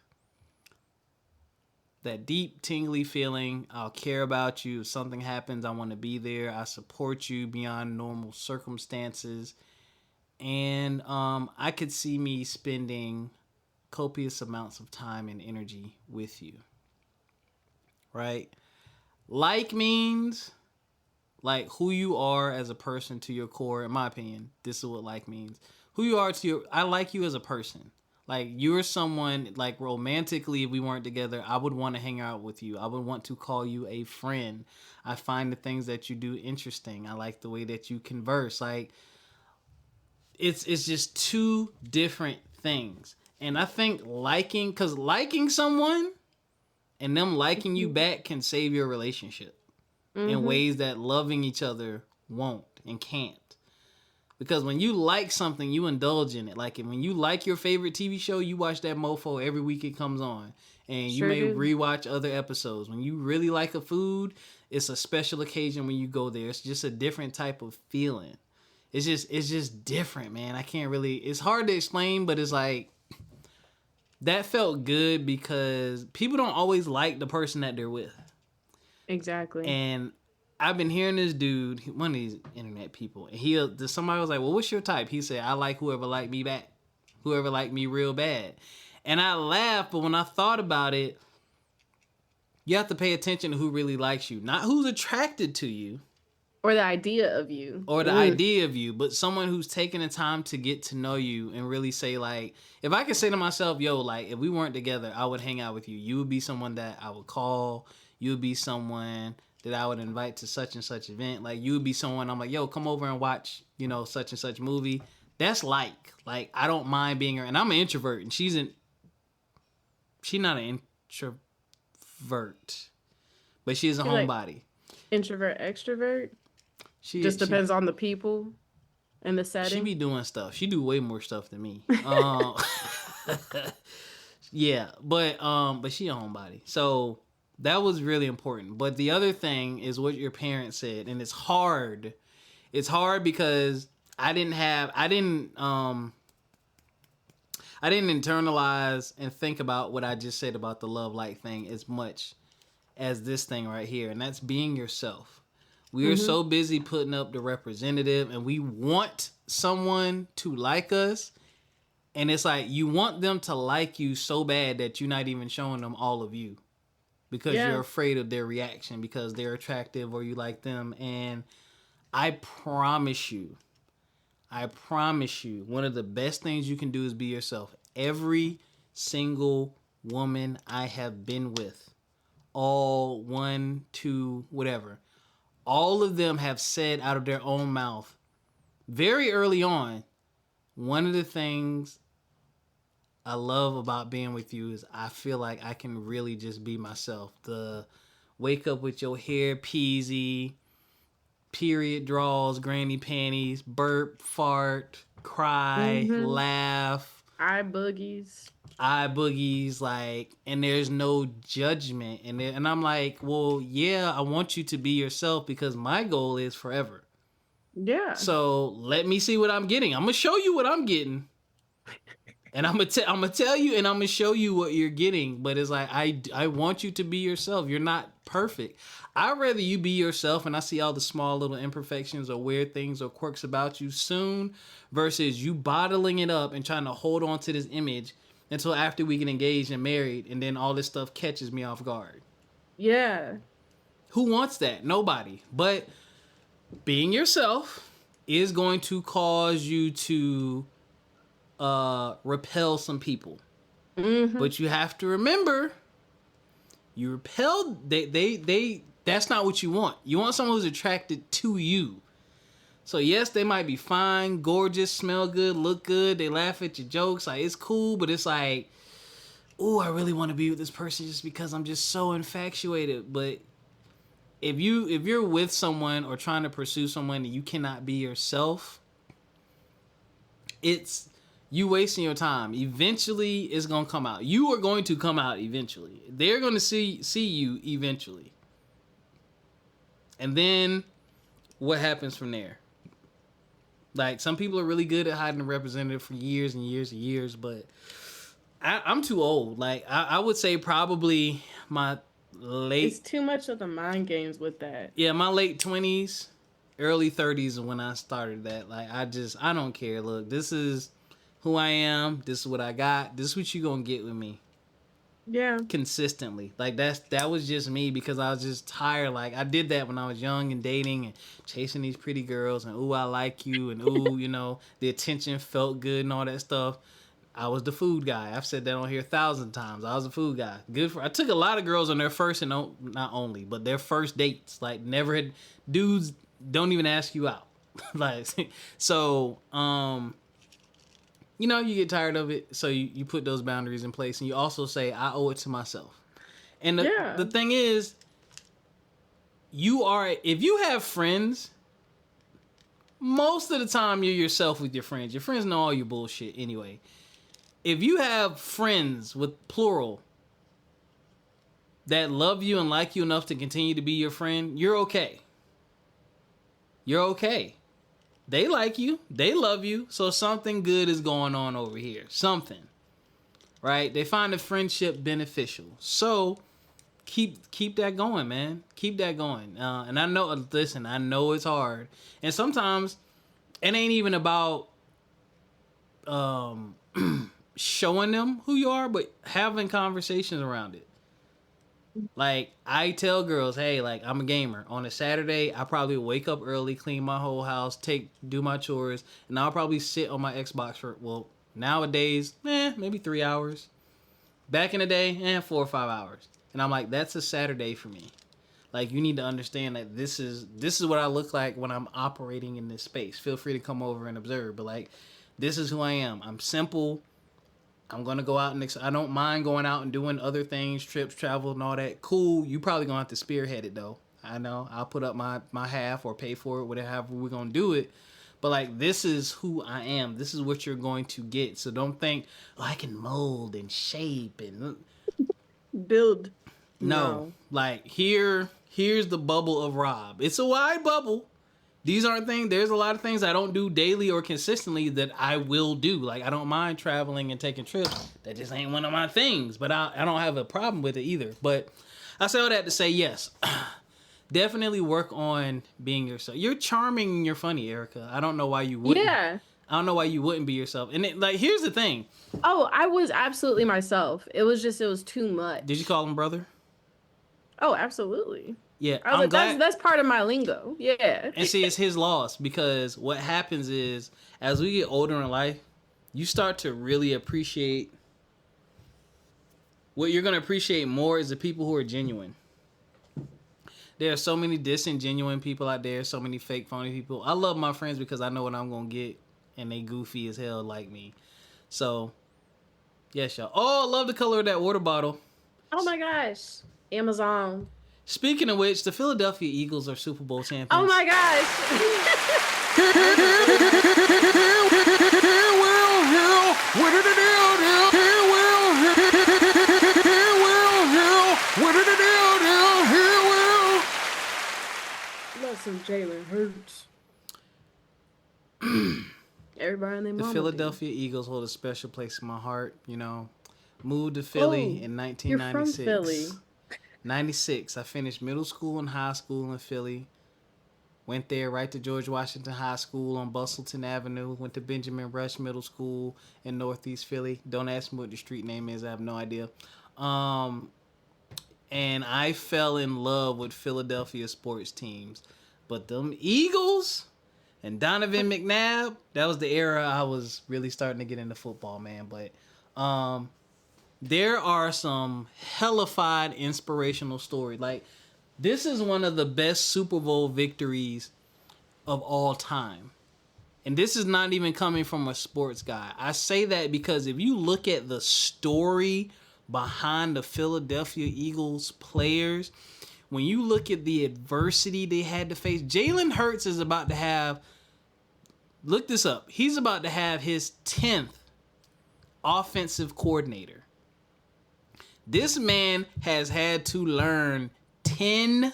that deep, tingly feeling. I'll care about you. If something happens, I want to be there. I support you beyond normal circumstances. And I could see me spending copious amounts of time and energy with you. Right? Like means like who you are as a person to your core. In my opinion, this is what like means. Who you are to your... I like you as a person. Like, you're someone, like, romantically, if we weren't together, I would want to hang out with you. I would want to call you a friend. I find the things that you do interesting. I like the way that you converse. Like, it's just two different things. And I think because liking someone and them liking you back can save your relationship in ways that loving each other won't and can't. Because when you like something, you indulge in it. Like when you like your favorite TV show, you watch that mofo every week it comes on. And you may rewatch other episodes. When you really like a food, it's a special occasion when you go there. It's just a different type of feeling. It's just different, man. I can't really... It's hard to explain, but it's like... That felt good because people don't always like the person that they're with. Exactly. And... I've been hearing this dude, one of these internet people, and somebody was like, well, what's your type? He said, I like whoever like me back. Whoever like me real bad. And I laughed, but when I thought about it, you have to pay attention to who really likes you. Not who's attracted to you. Or the idea of you. Or the idea of you, but someone who's taking the time to get to know you and really say, like, if I could say to myself, yo, like, if we weren't together, I would hang out with you. You would be someone that I would call. You would be someone that I would invite to such and such event. Like, you would be someone I'm like, yo, come over and watch, you know, such and such movie. That's like, I don't mind being her. And I'm an introvert, and she's not an introvert, but she's a homebody. Introvert, extrovert? Just depends on the people and the setting. She be doing stuff. She do way more stuff than me. Yeah, but she a homebody. So that was really important. But the other thing is what your parents said, and it's hard. It's hard because I didn't internalize and think about what I just said about the love light thing as much as this thing right here, and that's being yourself. We are so busy putting up the representative, and we want someone to like us, and it's like you want them to like you so bad that you're not even showing them all of you because you're afraid of their reaction because they're attractive or you like them. And I promise you, one of the best things you can do is be yourself. Every single woman I have been with, all 1, 2, whatever, all of them have said out of their own mouth very early on, one of the things I love about being with you is I feel like I can really just be myself. The wake up with your hair peasy, period draws, granny panties, burp, fart, cry, laugh, eye boogies, like, and there's no judgment. And I'm like, well, yeah, I want you to be yourself because my goal is forever. Yeah. So let me see what I'm getting. I'm gonna show you what I'm getting. And I'm gonna tell you, and I'm gonna show you what you're getting. But it's like I want you to be yourself. You're not perfect. I'd rather you be yourself, and I see all the small little imperfections or weird things or quirks about you soon, versus you bottling it up and trying to hold on to this image until after we get engaged and married, and then all this stuff catches me off guard. Yeah. Who wants that? Nobody. But being yourself is going to cause you to repel some people. But you have to remember, you repel they that's not what you want. You want someone who's attracted to you. So yes, they might be fine, gorgeous, smell good, look good, they laugh at your jokes, like it's cool, but it's like, oh, I really want to be with this person just because I'm just so infatuated. But if you're with someone or trying to pursue someone and you cannot be yourself, it's you wasting your time. Eventually, it's gonna come out. You are going to come out eventually. They're gonna see you eventually, and then what happens from there? Like, some people are really good at hiding a representative for years and years and years, but I'm too old. Like, I would say probably my late. It's too much of the mind games with that. Yeah, my late 20s, early 30s is when I started that. Like, I don't care. Look, this is who I am. This is what I got. This is what you gonna get with me. Yeah. Consistently. Like, that was just me because I was just tired. Like, I did that when I was young and dating and chasing these pretty girls and, ooh, I like you, and ooh, you know, the attention felt good and all that stuff. I was the food guy. I've said that on here 1,000 times. I was the food guy. I took a lot of girls on their first and not only, but their first dates. Like, never had dudes don't even ask you out. Like, so, you know, you get tired of it, so you put those boundaries in place, and you also say, I owe it to myself. And the thing is, if you have friends, most of the time you're yourself with your friends. Your friends know all your bullshit anyway. If you have friends, with plural, that love you and like you enough to continue to be your friend, you're okay. You're okay. They like you. They love you. So something good is going on over here. Something. Right? They find the friendship beneficial. So keep that going, man. Keep that going. And I know it's hard. And sometimes it ain't even about showing them who you are, but having conversations around it. Like, I tell girls, hey, like, I'm a gamer. On a Saturday, I probably wake up early, clean my whole house, do my chores, and I'll probably sit on my Xbox for, well, nowadays, maybe 3 hours. Back in the day, 4 or 5 hours. And I'm like, that's a Saturday for me. Like, you need to understand that this is what I look like when I'm operating in this space. Feel free to come over and observe, but, like, this is who I am. I'm simple. I'm going to go out and I don't mind going out and doing other things, trips, travel, and all that. Cool. You probably going to have to spearhead it, though. I know. I'll put up my half or pay for it, whatever we're going to do it. But, like, this is who I am. This is what you're going to get. So don't think, oh, I can mold and shape and build. No. Like, here's the bubble of Rob. It's a wide bubble. These aren't things, there's a lot of things I don't do daily or consistently that I will do. Like, I don't mind traveling and taking trips. That just ain't one of my things. But I don't have a problem with it either. But I say all that to say, yes, definitely work on being yourself. You're charming and you're funny, Ericca. I don't know why you wouldn't. Yeah. I don't know why you wouldn't be yourself. And here's the thing. Oh, I was absolutely myself. It was too much. Did you call him brother? Oh, absolutely. Yeah, I'm glad. That's part of my lingo. Yeah. And see, it's his loss, because what happens is, as we get older in life, you start to really appreciate. What you're going to appreciate more is the people who are genuine. There are so many disingenuine people out there, so many fake, phony people. I love my friends because I know what I'm going to get, and they goofy as hell like me. So, yes, y'all. Oh, I love the color of that water bottle. Oh my gosh. Amazon. Speaking of which, the Philadelphia Eagles are Super Bowl champions. Oh my gosh. Love some Jalen Hurts. Everybody in their The mama Philadelphia Eagles hold a special place in my heart. You know, moved to Philly in 1996. You're from Philly. 96. I finished middle school and high school in Philly. Went there right to George Washington High School on Bustleton Avenue. Went to Benjamin Rush Middle School in Northeast Philly. Don't ask me what the street name is. I have no idea. And I fell in love with Philadelphia sports teams. But them Eagles and Donovan McNabb, that was the era I was really starting to get into football, man. But there are some hellified inspirational stories. Like, this is one of the best Super Bowl victories of all time. And this is not even coming from a sports guy. I say that because if you look at the story behind the Philadelphia Eagles players, when you look at the adversity they had to face, Jalen Hurts is about to have, look this up, he's about to have his 10th offensive coordinator. This man has had to learn 10,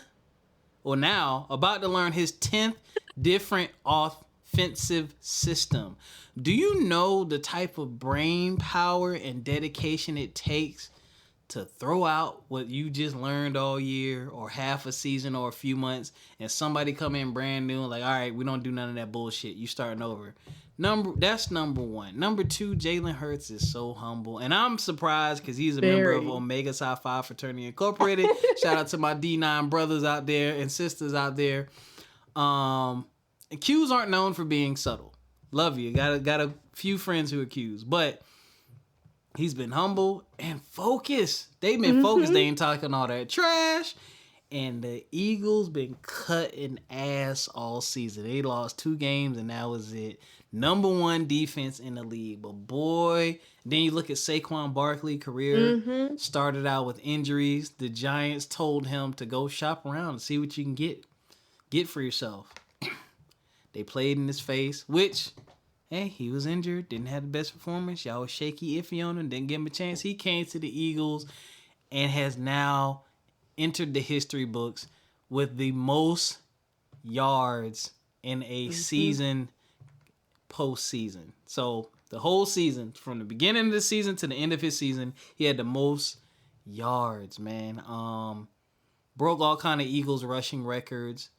or now about to learn his 10th different offensive system. Do you know the type of brain power and dedication it takes to throw out what you just learned all year or half a season or a few months, and somebody come in brand new and like, all right, we don't do none of that bullshit, you starting over? That's number one. Number two, Jalen Hurts is so humble, and I'm surprised because he's a member of Omega Psi Phi Fraternity Incorporated. Shout out to my D9 brothers out there and sisters out there. And Qs aren't known for being subtle. Love you. Got a few friends who are Qs, but he's been humble and focused. They've been focused. They ain't talking all that trash. And the Eagles been cutting ass all season. They lost 2 games, and that was it. Number 1 defense in the league. But boy, then you look at Saquon Barkley's career. Started out with injuries. The Giants told him to go shop around and see what you can get for yourself. They played in his face, which, hey, he was injured. Didn't have the best performance. Y'all was shaky, iffy on him. Didn't give him a chance. He came to the Eagles and has now entered the history books with the most yards in a season postseason. So the whole season, from the beginning of the season to the end of his season, he had the most yards, man. Broke all kind of Eagles rushing records.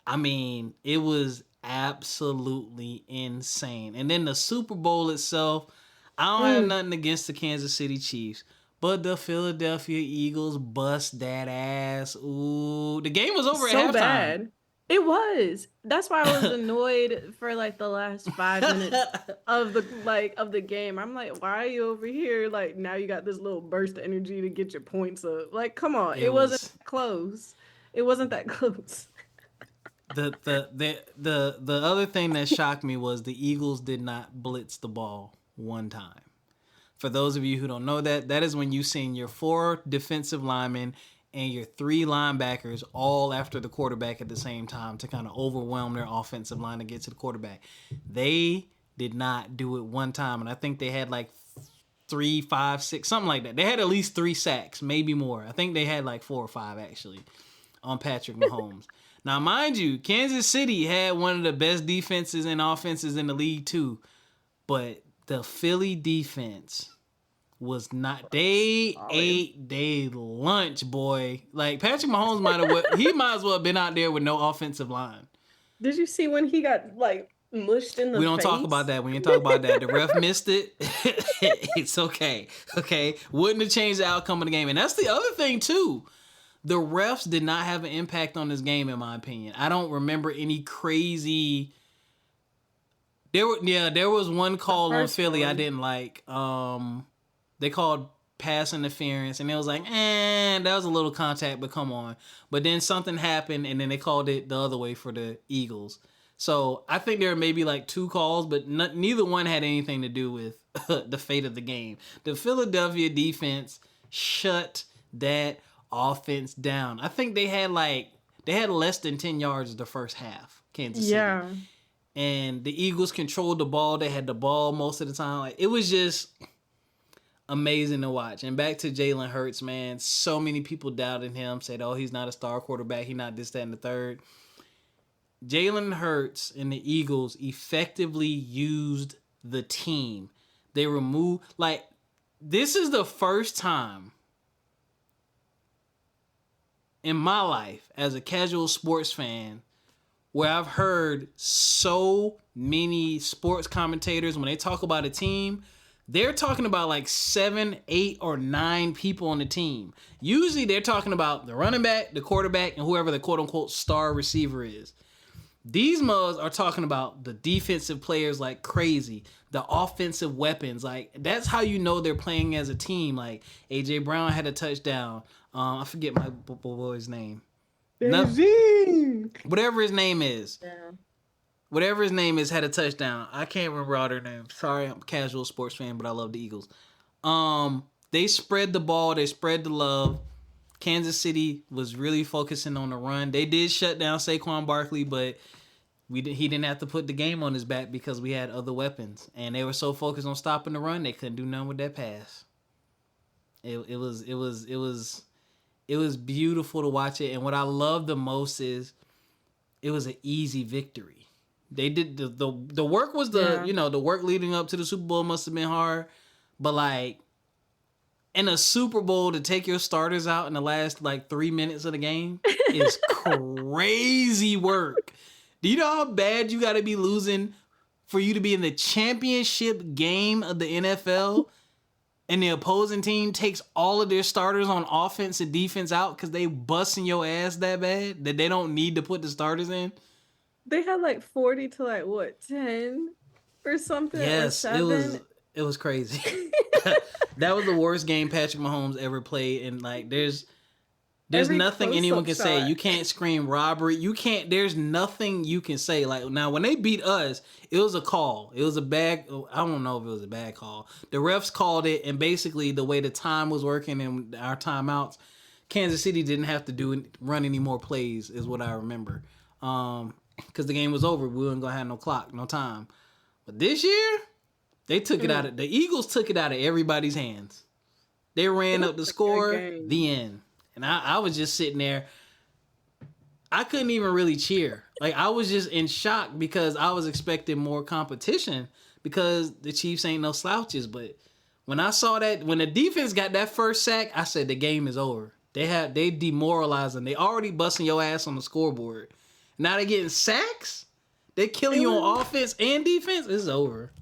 I mean, it was absolutely insane. And then the Super Bowl itself, I don't have nothing against the Kansas City Chiefs, but the Philadelphia Eagles bust that ass. Ooh, the game was over at halftime. Bad. It was. That's why I was annoyed for like the last 5 minutes of the game. I'm like, why are you over here? Like, now you got this little burst of energy to get your points up. Like, come on. It wasn't close. It wasn't that close. The other thing that shocked me was the Eagles did not blitz the ball one time. For those of you who don't know that is when you send your 4 defensive linemen and your 3 linebackers all after the quarterback at the same time to kind of overwhelm their offensive line to get to the quarterback. They did not do it one time, and I think they had like 3, 5, 6, something like that. They had at least 3 sacks, maybe more. I think they had like 4 or 5 actually on Patrick Mahomes. Now, mind you, Kansas City had one of the best defenses and offenses in the league too, but the Philly defense was not. They ate their lunch, boy. Like, Patrick Mahomes might as well have been out there with no offensive line. Did you see when he got like mushed in the face? We don't talk about that. We ain't talk about that. The ref missed it. It's okay. Okay. Wouldn't have changed the outcome of the game. And that's the other thing too. The refs did not have an impact on this game, in my opinion. I don't remember any crazy. There was one call on Philly I didn't like. They called pass interference, and it was like, that was a little contact, but come on. But then something happened, and then they called it the other way for the Eagles. So I think there are maybe like 2 calls, but neither one had anything to do with the fate of the game. The Philadelphia defense shut that offense down. I think they had less than 10 yards the first half, Kansas City. Yeah. And the Eagles controlled the ball. They had the ball most of the time. Like, it was just amazing to watch. And back to Jalen Hurts, man. So many people doubted him, said, oh, he's not a star quarterback. He's not this, that, and the third. Jalen Hurts and the Eagles effectively used the team. They removed, like, this is the first time in my life as a casual sports fan where I've heard so many sports commentators, when they talk about a team, they're talking about like 7, 8, or 9 people on the team. Usually they're talking about the running back, the quarterback, and whoever the quote-unquote star receiver is. These mugs are talking about the defensive players like crazy, the offensive weapons. Like, that's how you know they're playing as a team. Like, A.J. Brown had a touchdown. I forget my boy's name. Whatever his name is. Yeah. Whatever his name is had a touchdown. I can't remember all their names. Sorry, I'm a casual sports fan, but I love the Eagles. They spread the ball. They spread the love. Kansas City was really focusing on the run. They did shut down Saquon Barkley, but he didn't have to put the game on his back because we had other weapons. And they were so focused on stopping the run, they couldn't do nothing with that pass. It was beautiful to watch it. And what I love the most is it was an easy victory. They did the work was the work leading up to the Super Bowl must have been hard, but like in a Super Bowl to take your starters out in the last like 3 minutes of the game is crazy work. Do you know how bad you got to be losing for you to be in the championship game of the NFL and the opposing team takes all of their starters on offense and defense out because they busting your ass that bad that they don't need to put the starters in? They had like 40 to like what, 10 or something? Yes, or 7? It was crazy. That was the worst game Patrick Mahomes ever played, and like there's nothing anyone can say. You can't scream robbery. There's nothing you can say. Like, now when they beat us, it was a call. It was a bad, I don't know if it was a bad call. The refs called it, and basically the way the time was working and our timeouts, Kansas City didn't have to run any more plays is what I remember. Because the game was over. We weren't going to have no clock, no time. But this year, they took it out of, the Eagles took it out of everybody's hands. They ran up the score, the end. And I was just sitting there. I couldn't even really cheer. Like, I was just in shock because I was expecting more competition because the Chiefs ain't no slouches. But when I saw that, when the defense got that first sack, I said the game is over. They demoralized them. They already busting your ass on the scoreboard. Now they getting sacks? They're killing you on offense and defense? It's over.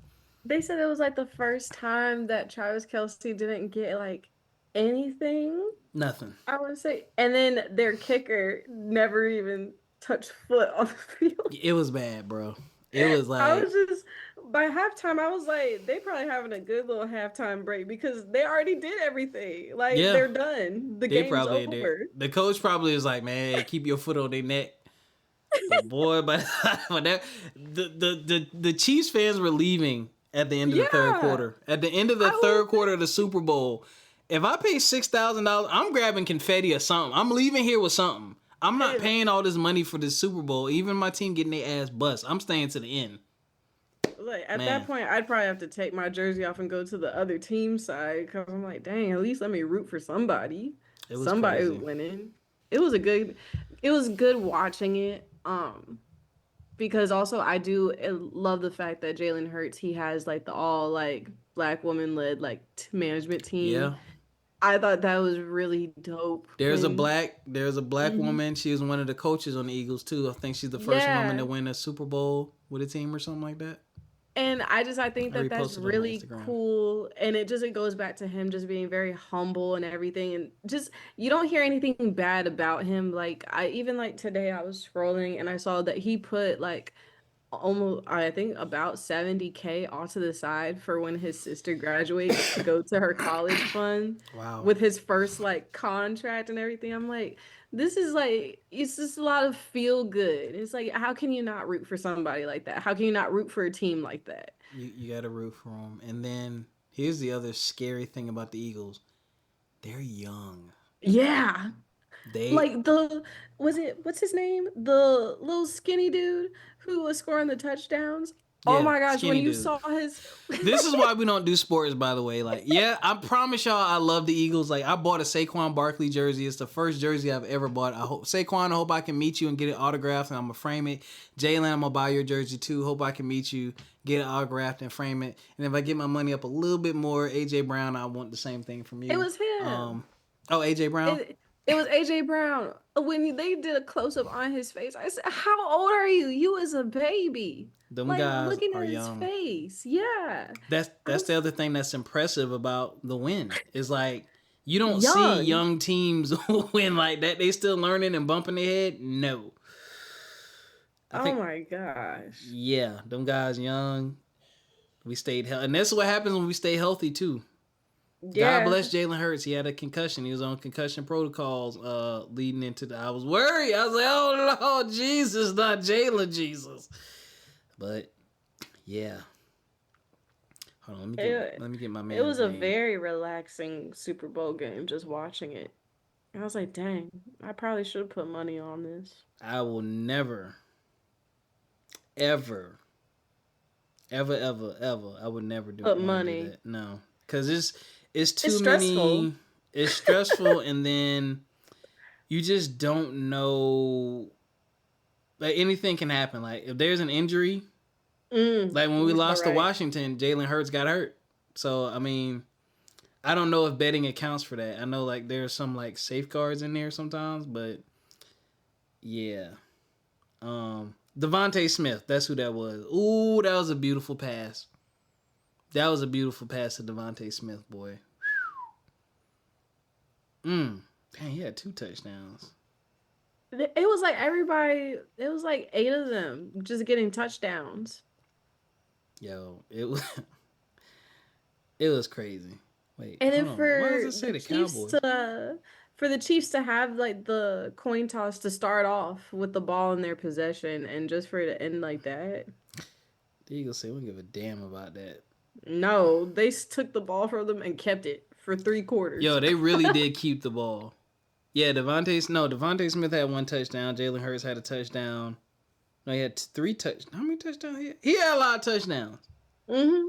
They said it was like the first time that Travis Kelce didn't get like anything. Nothing. I would say. And then their kicker never even touched foot on the field. It was bad, bro. It was like, I was just, by halftime, I was like, they probably having a good little halftime break because they already did everything. Like, they're done. The game's over. The coach probably is like, man, keep your foot on their neck. But boy, but the Chiefs fans were leaving at the end of the third quarter. At the end of the third quarter of the Super Bowl, if I pay $6,000, I'm grabbing confetti or something. I'm leaving here with something. I'm not paying all this money for this Super Bowl. Even my team getting their ass bust. I'm staying to the end. Like, at that point, I'd probably have to take my jersey off and go to the other team side because I'm like, dang, at least let me root for somebody. Somebody who's winning. It was good watching it. Because also I do love the fact that Jalen Hurts, he has like the all like Black woman led like management team. Yeah. I thought that was really dope. There's a black woman. She was one of the coaches on the Eagles too. I think she's the first woman to win a Super Bowl with a team or something like that. And I think that's really cool. And it goes back to him just being very humble and everything. And just, you don't hear anything bad about him. Like, today I was scrolling and I saw that he put like almost, I think about $70,000 off to the side for when his sister graduates to go to her college fund. Wow. With his first like contract and everything. I'm like, This is like, it's just a lot of feel good. It's like, how can you not root for somebody like that? How can you not root for a team like that? You got to root for them. And then here's the other scary thing about the Eagles. They're young. Yeah. They Like what's his name? The little skinny dude who was scoring the touchdowns. Oh Yeah, my gosh, when skinny you dude. saw his This is why we don't do sports, by the way. Like, yeah, I promise y'all I love the Eagles. Like, I bought a Saquon Barkley jersey. It's the first jersey I've ever bought. Saquon, I hope I can meet you and get it autographed, and I'm going to frame it. Jalen, I'm going to buy your jersey, too. Hope I can meet you, get it autographed, and frame it. And if I get my money up a little bit more, A.J. Brown, I want the same thing from you. It was him. A.J. Brown? It was A.J. Brown. When they did a close-up on his face, I said, how old are you? You was a baby. Them like, guys looking are at young. his face. Yeah. That's the other thing that's impressive about the win. Is like, you don't Young. see young teams win like that. They still learning and bumping their head. No. Oh my gosh. Yeah, them guys young. We stayed healthy. And that's what happens when we stay healthy, too. Yeah. God bless Jalen Hurts. He had a concussion. He was on concussion protocols leading into the... I was worried. I was like, oh, Lord, Jesus, not Jalen Jesus. But, yeah. Hold on, let me get my man. It was a very relaxing Super Bowl game, just watching it. I was like, dang, I probably should have put money on this. I will never, ever, I would never do Put money. Do that. No, because it's too stressful. many. It's stressful, and then you just don't know. Like, anything can happen. Like, if there's an injury, like when we lost to Washington, Jalen Hurts got hurt. So, I mean, I don't know if betting accounts for that. I know, like, there's some, like, safeguards in there sometimes, but yeah. Devontae Smith, that's who that was. Ooh, that was a beautiful pass. That was a beautiful pass to Devontae Smith, boy. Dang, he had 2 touchdowns. It was like everybody, it was like 8 of them just getting touchdowns. Yo, it was crazy. Wait, and then for why does it say the Chiefs Cowboys? for the Chiefs to have like the coin toss to start off with the ball in their possession and just for it to end like that. The Eagles say we don't give a damn about that. No, they took the ball from them and kept it for 3 quarters. Yo, they really did keep the ball. Yeah, Devontae Smith had 1 touchdown. Jalen Hurts had a touchdown. No, he had 3 touchdowns. How many touchdowns? He had a lot of touchdowns. Mm-hmm.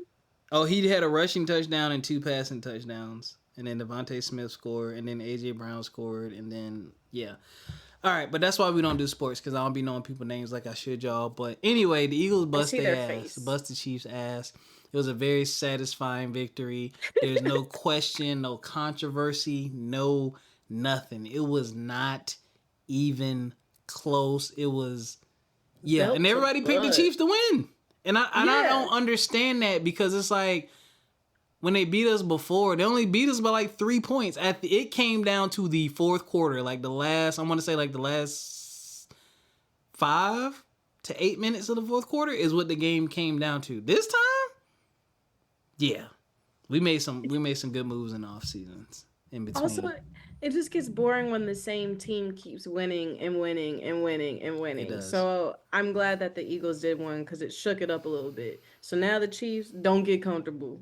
Oh, he had a rushing touchdown and 2 passing touchdowns. And then Devontae Smith scored. And then A.J. Brown scored. And then, yeah. All right, but that's why we don't do sports, because I don't be knowing people's names like I should, y'all. But anyway, the Eagles bust their ass. Bust the Chiefs' ass. It was a very satisfying victory. There's no question, no controversy, no nothing. It was not even close. It was, yeah. And everybody picked the Chiefs to win. And I don't understand that, because it's like, when they beat us before, they only beat us by like 3 points. It came down to the 4th quarter, like the last 5 to 8 minutes of the 4th quarter is what the game came down to. This time, yeah, we made some good moves in the off seasons in between. Also, it just gets boring when the same team keeps winning and winning and winning and winning. So I'm glad that the Eagles did win, because it shook it up a little bit. So now the Chiefs don't get comfortable.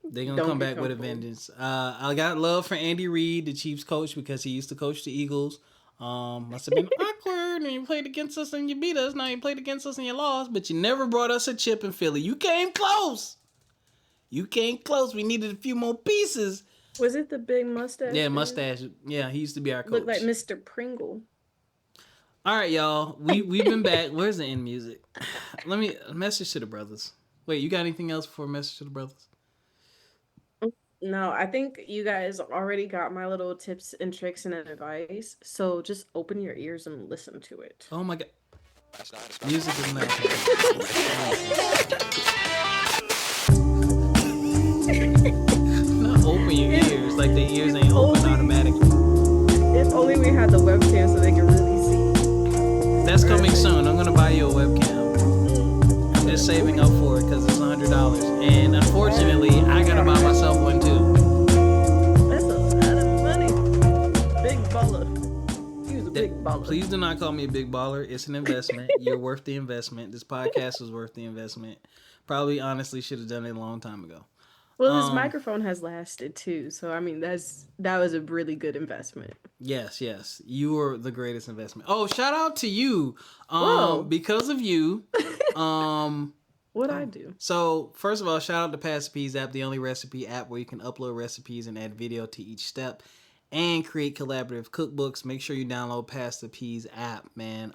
They're going to come back with a vengeance. I got love for Andy Reid, the Chiefs coach, because he used to coach the Eagles. Must have been awkward, and you played against us and you beat us. Now you played against us and you lost, but you never brought us a chip in Philly. You came close. We needed a few more pieces. Was it the big mustache? Yeah, mustache. Yeah, he used to be our coach. Looked like Mr. Pringle. All right, y'all. We've been back. Where's the end music? Let me message to the brothers. Wait, you got anything else for a message to the brothers? No, I think you guys already got my little tips and tricks and advice. So just open your ears and listen to it. Oh my God. Music is not. Not open your ears. Like the ears ain't open automatically. If only we had the webcam so they could really see. That's coming soon. I'm going to buy you a webcam. I'm just saving up for it because it's $100. And unfortunately, I got to buy myself one too. That's a lot of money. Big baller. big baller. Please do not call me a big baller. It's an investment. You're worth the investment. This podcast was worth the investment. Probably, honestly, should have done it a long time ago. Well, this microphone has lasted too, so I mean that was a really good investment. Yes. You were the greatest investment. Oh, shout out to you. Whoa. Because of you. What'd I do? So, first of all, shout out to Pass the Peas app, the only recipe app where you can upload recipes and add video to each step and create collaborative cookbooks. Make sure you download Pass the Peas app, man.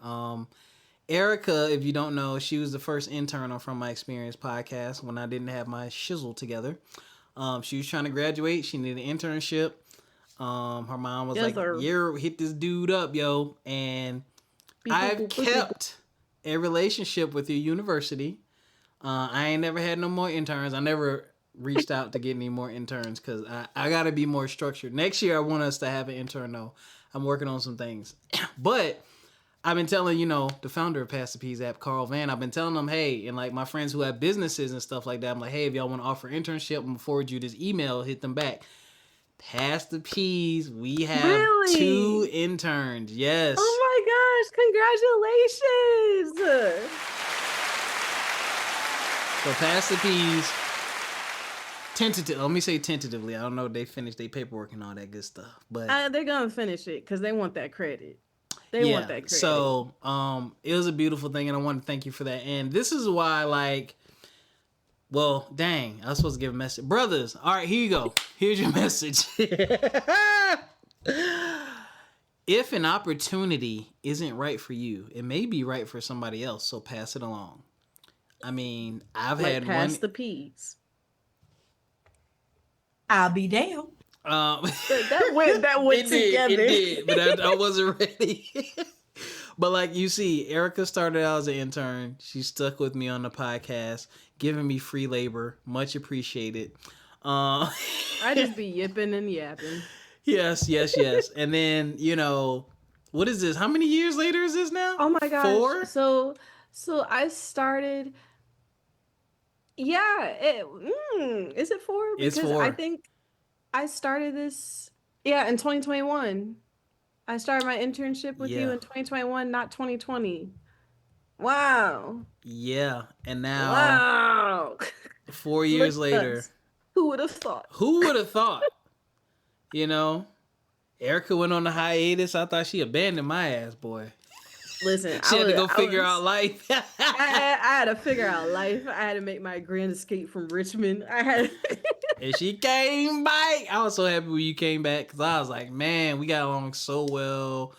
Ericca, if you don't know, she was the first intern on From My Experience podcast when I didn't have my shizzle together. She was trying to graduate. She needed an internship. Her mom was hit this dude up, yo. And I've kept a relationship with your university. I ain't never had no more interns. I never reached out to get any more interns because I got to be more structured. Next year, I want us to have an intern, though. I'm working on some things. But I've been telling, the founder of Pass the Peas app, Carl Van, I've been telling them, hey, and like my friends who have businesses and stuff like that, I'm like, hey, if y'all want to offer internship, I'm going to forward you this email, hit them back. Pass the Peas, we have 2 interns. Yes. Oh my gosh, congratulations. So Pass the Peas, let me say tentatively. I don't know if they finished their paperwork and all that good stuff, but they're gonna finish it because they want that credit. They want that credit. So it was a beautiful thing, and I want to thank you for that. And this is why, well, dang, I was supposed to give a message, brothers. All right, here you go. Here's your message. If an opportunity isn't right for you, it may be right for somebody else. So pass it along. I mean, I've had Pass the Peas. I'll be down. That went together. It did, but I wasn't ready. But like you see, Ericca started out as an intern. She stuck with me on the podcast, giving me free labor. Much appreciated. I just be yipping and yapping. Yes. And then, what is this? How many years later is this now? Oh my gosh. 4? So I started. Yeah. Is it 4? Because it's 4. I think I started this. Yeah, in 2021. I started my internship with you in 2021, not 2020. Wow. Yeah, and now 4 years later. Who would have thought? Ericca went on the hiatus. I thought she abandoned my ass, boy. Listen, she had to go figure out life. I had to figure out life. I had to make my grand escape from Richmond. And she came back. I was so happy when you came back because I was like, man, we got along so well.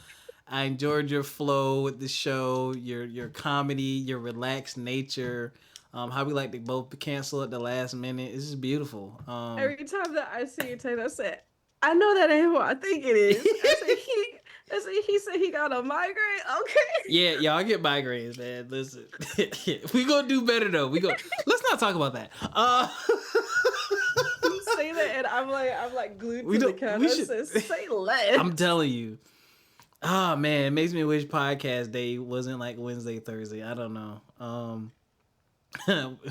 I enjoyed your flow with the show, your comedy, your relaxed nature. How we like to both cancel at the last minute. It's just beautiful. Every time that I see you, Taylor, I said, I know that ain't who I think it is. He said he got a migraine. Okay. Yeah, y'all get migraines, man. Listen, we gonna do better though. Let's not talk about that. You say that, and I'm like glued to the counter. Say less. I'm telling you. Oh man, it makes me wish podcast day wasn't like Wednesday, Thursday. I don't know.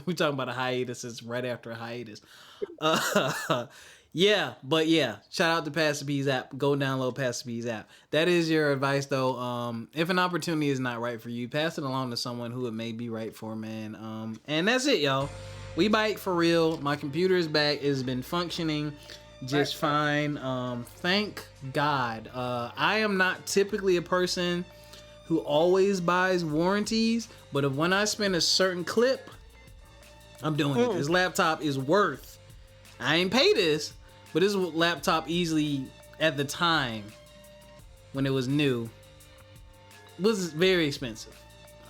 We're talking about a hiatus. It's right after a hiatus. Shout out to Pass the Peas app. Go download Pass the Peas app. That is your advice, though. If an opportunity is not right for you, pass it along to someone who it may be right for, man. And that's it, y'all. We bite for real. My computer is back. It's been functioning just fine. Thank God. I am not typically a person who always buys warranties, but if when I spend a certain clip, I'm doing it. This laptop is worth. I ain't pay this, but this laptop easily at the time when it was new was very expensive.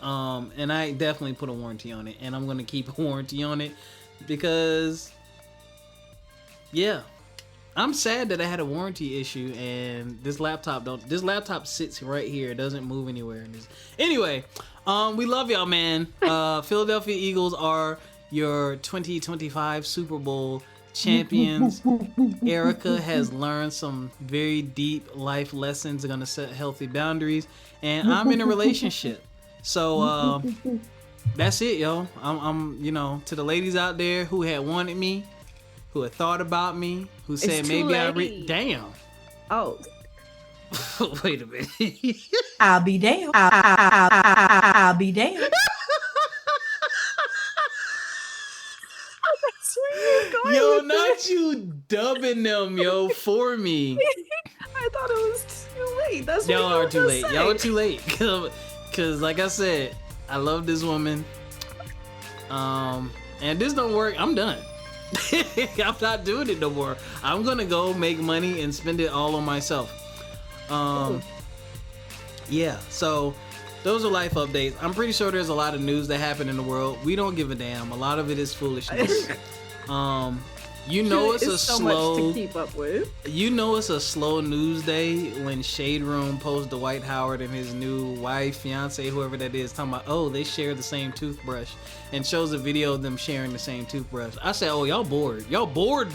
And I definitely put a warranty on it, and I'm gonna keep a warranty on it because I'm sad that I had a warranty issue and this laptop sits right here. It doesn't move anywhere. Anyway, we love y'all, man. Philadelphia Eagles are your 2025 Super Bowl champions. Ericca has learned some very deep life lessons. Are gonna set healthy boundaries, and I'm in a relationship. So that's it, yo. I'm to the ladies out there who had wanted me, who had thought about me, who said maybe damn. Oh. Wait a minute. I'll be damned. I'll be damned. That's where you're going Yo, with not this. you dubbing them, yo, for me. I thought it was too late. That's what Y'all you are were too gonna late. say. Y'all are too late. Cause like I said, I love this woman. And this don't work, I'm done. I'm not doing it no more. I'm gonna go make money and spend it all on myself. Yeah, so those are life updates. I'm pretty sure there's a lot of news that happen in the world. We don't give a damn. A lot of it is foolishness. You know it's a so slow much to keep up with. You know it's a slow news day when Shade Room posts Dwight Howard and his new wife, fiance, whoever that is, talking about, oh, they share the same toothbrush, and shows a video of them sharing the same toothbrush. I said, oh, y'all bored. Y'all bored.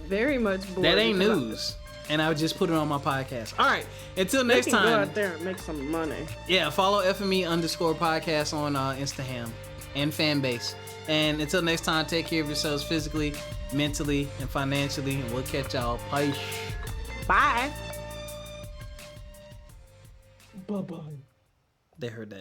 Very much bored. That ain't news. And I would just put it on my podcast. All right, until next They can time. go out there and make some money. Yeah, follow FME_podcast on Instagram and Fanbase. And until next time, take care of yourselves physically, mentally, and financially. And we'll catch y'all. Bye. Bye. Bye-bye. They heard that.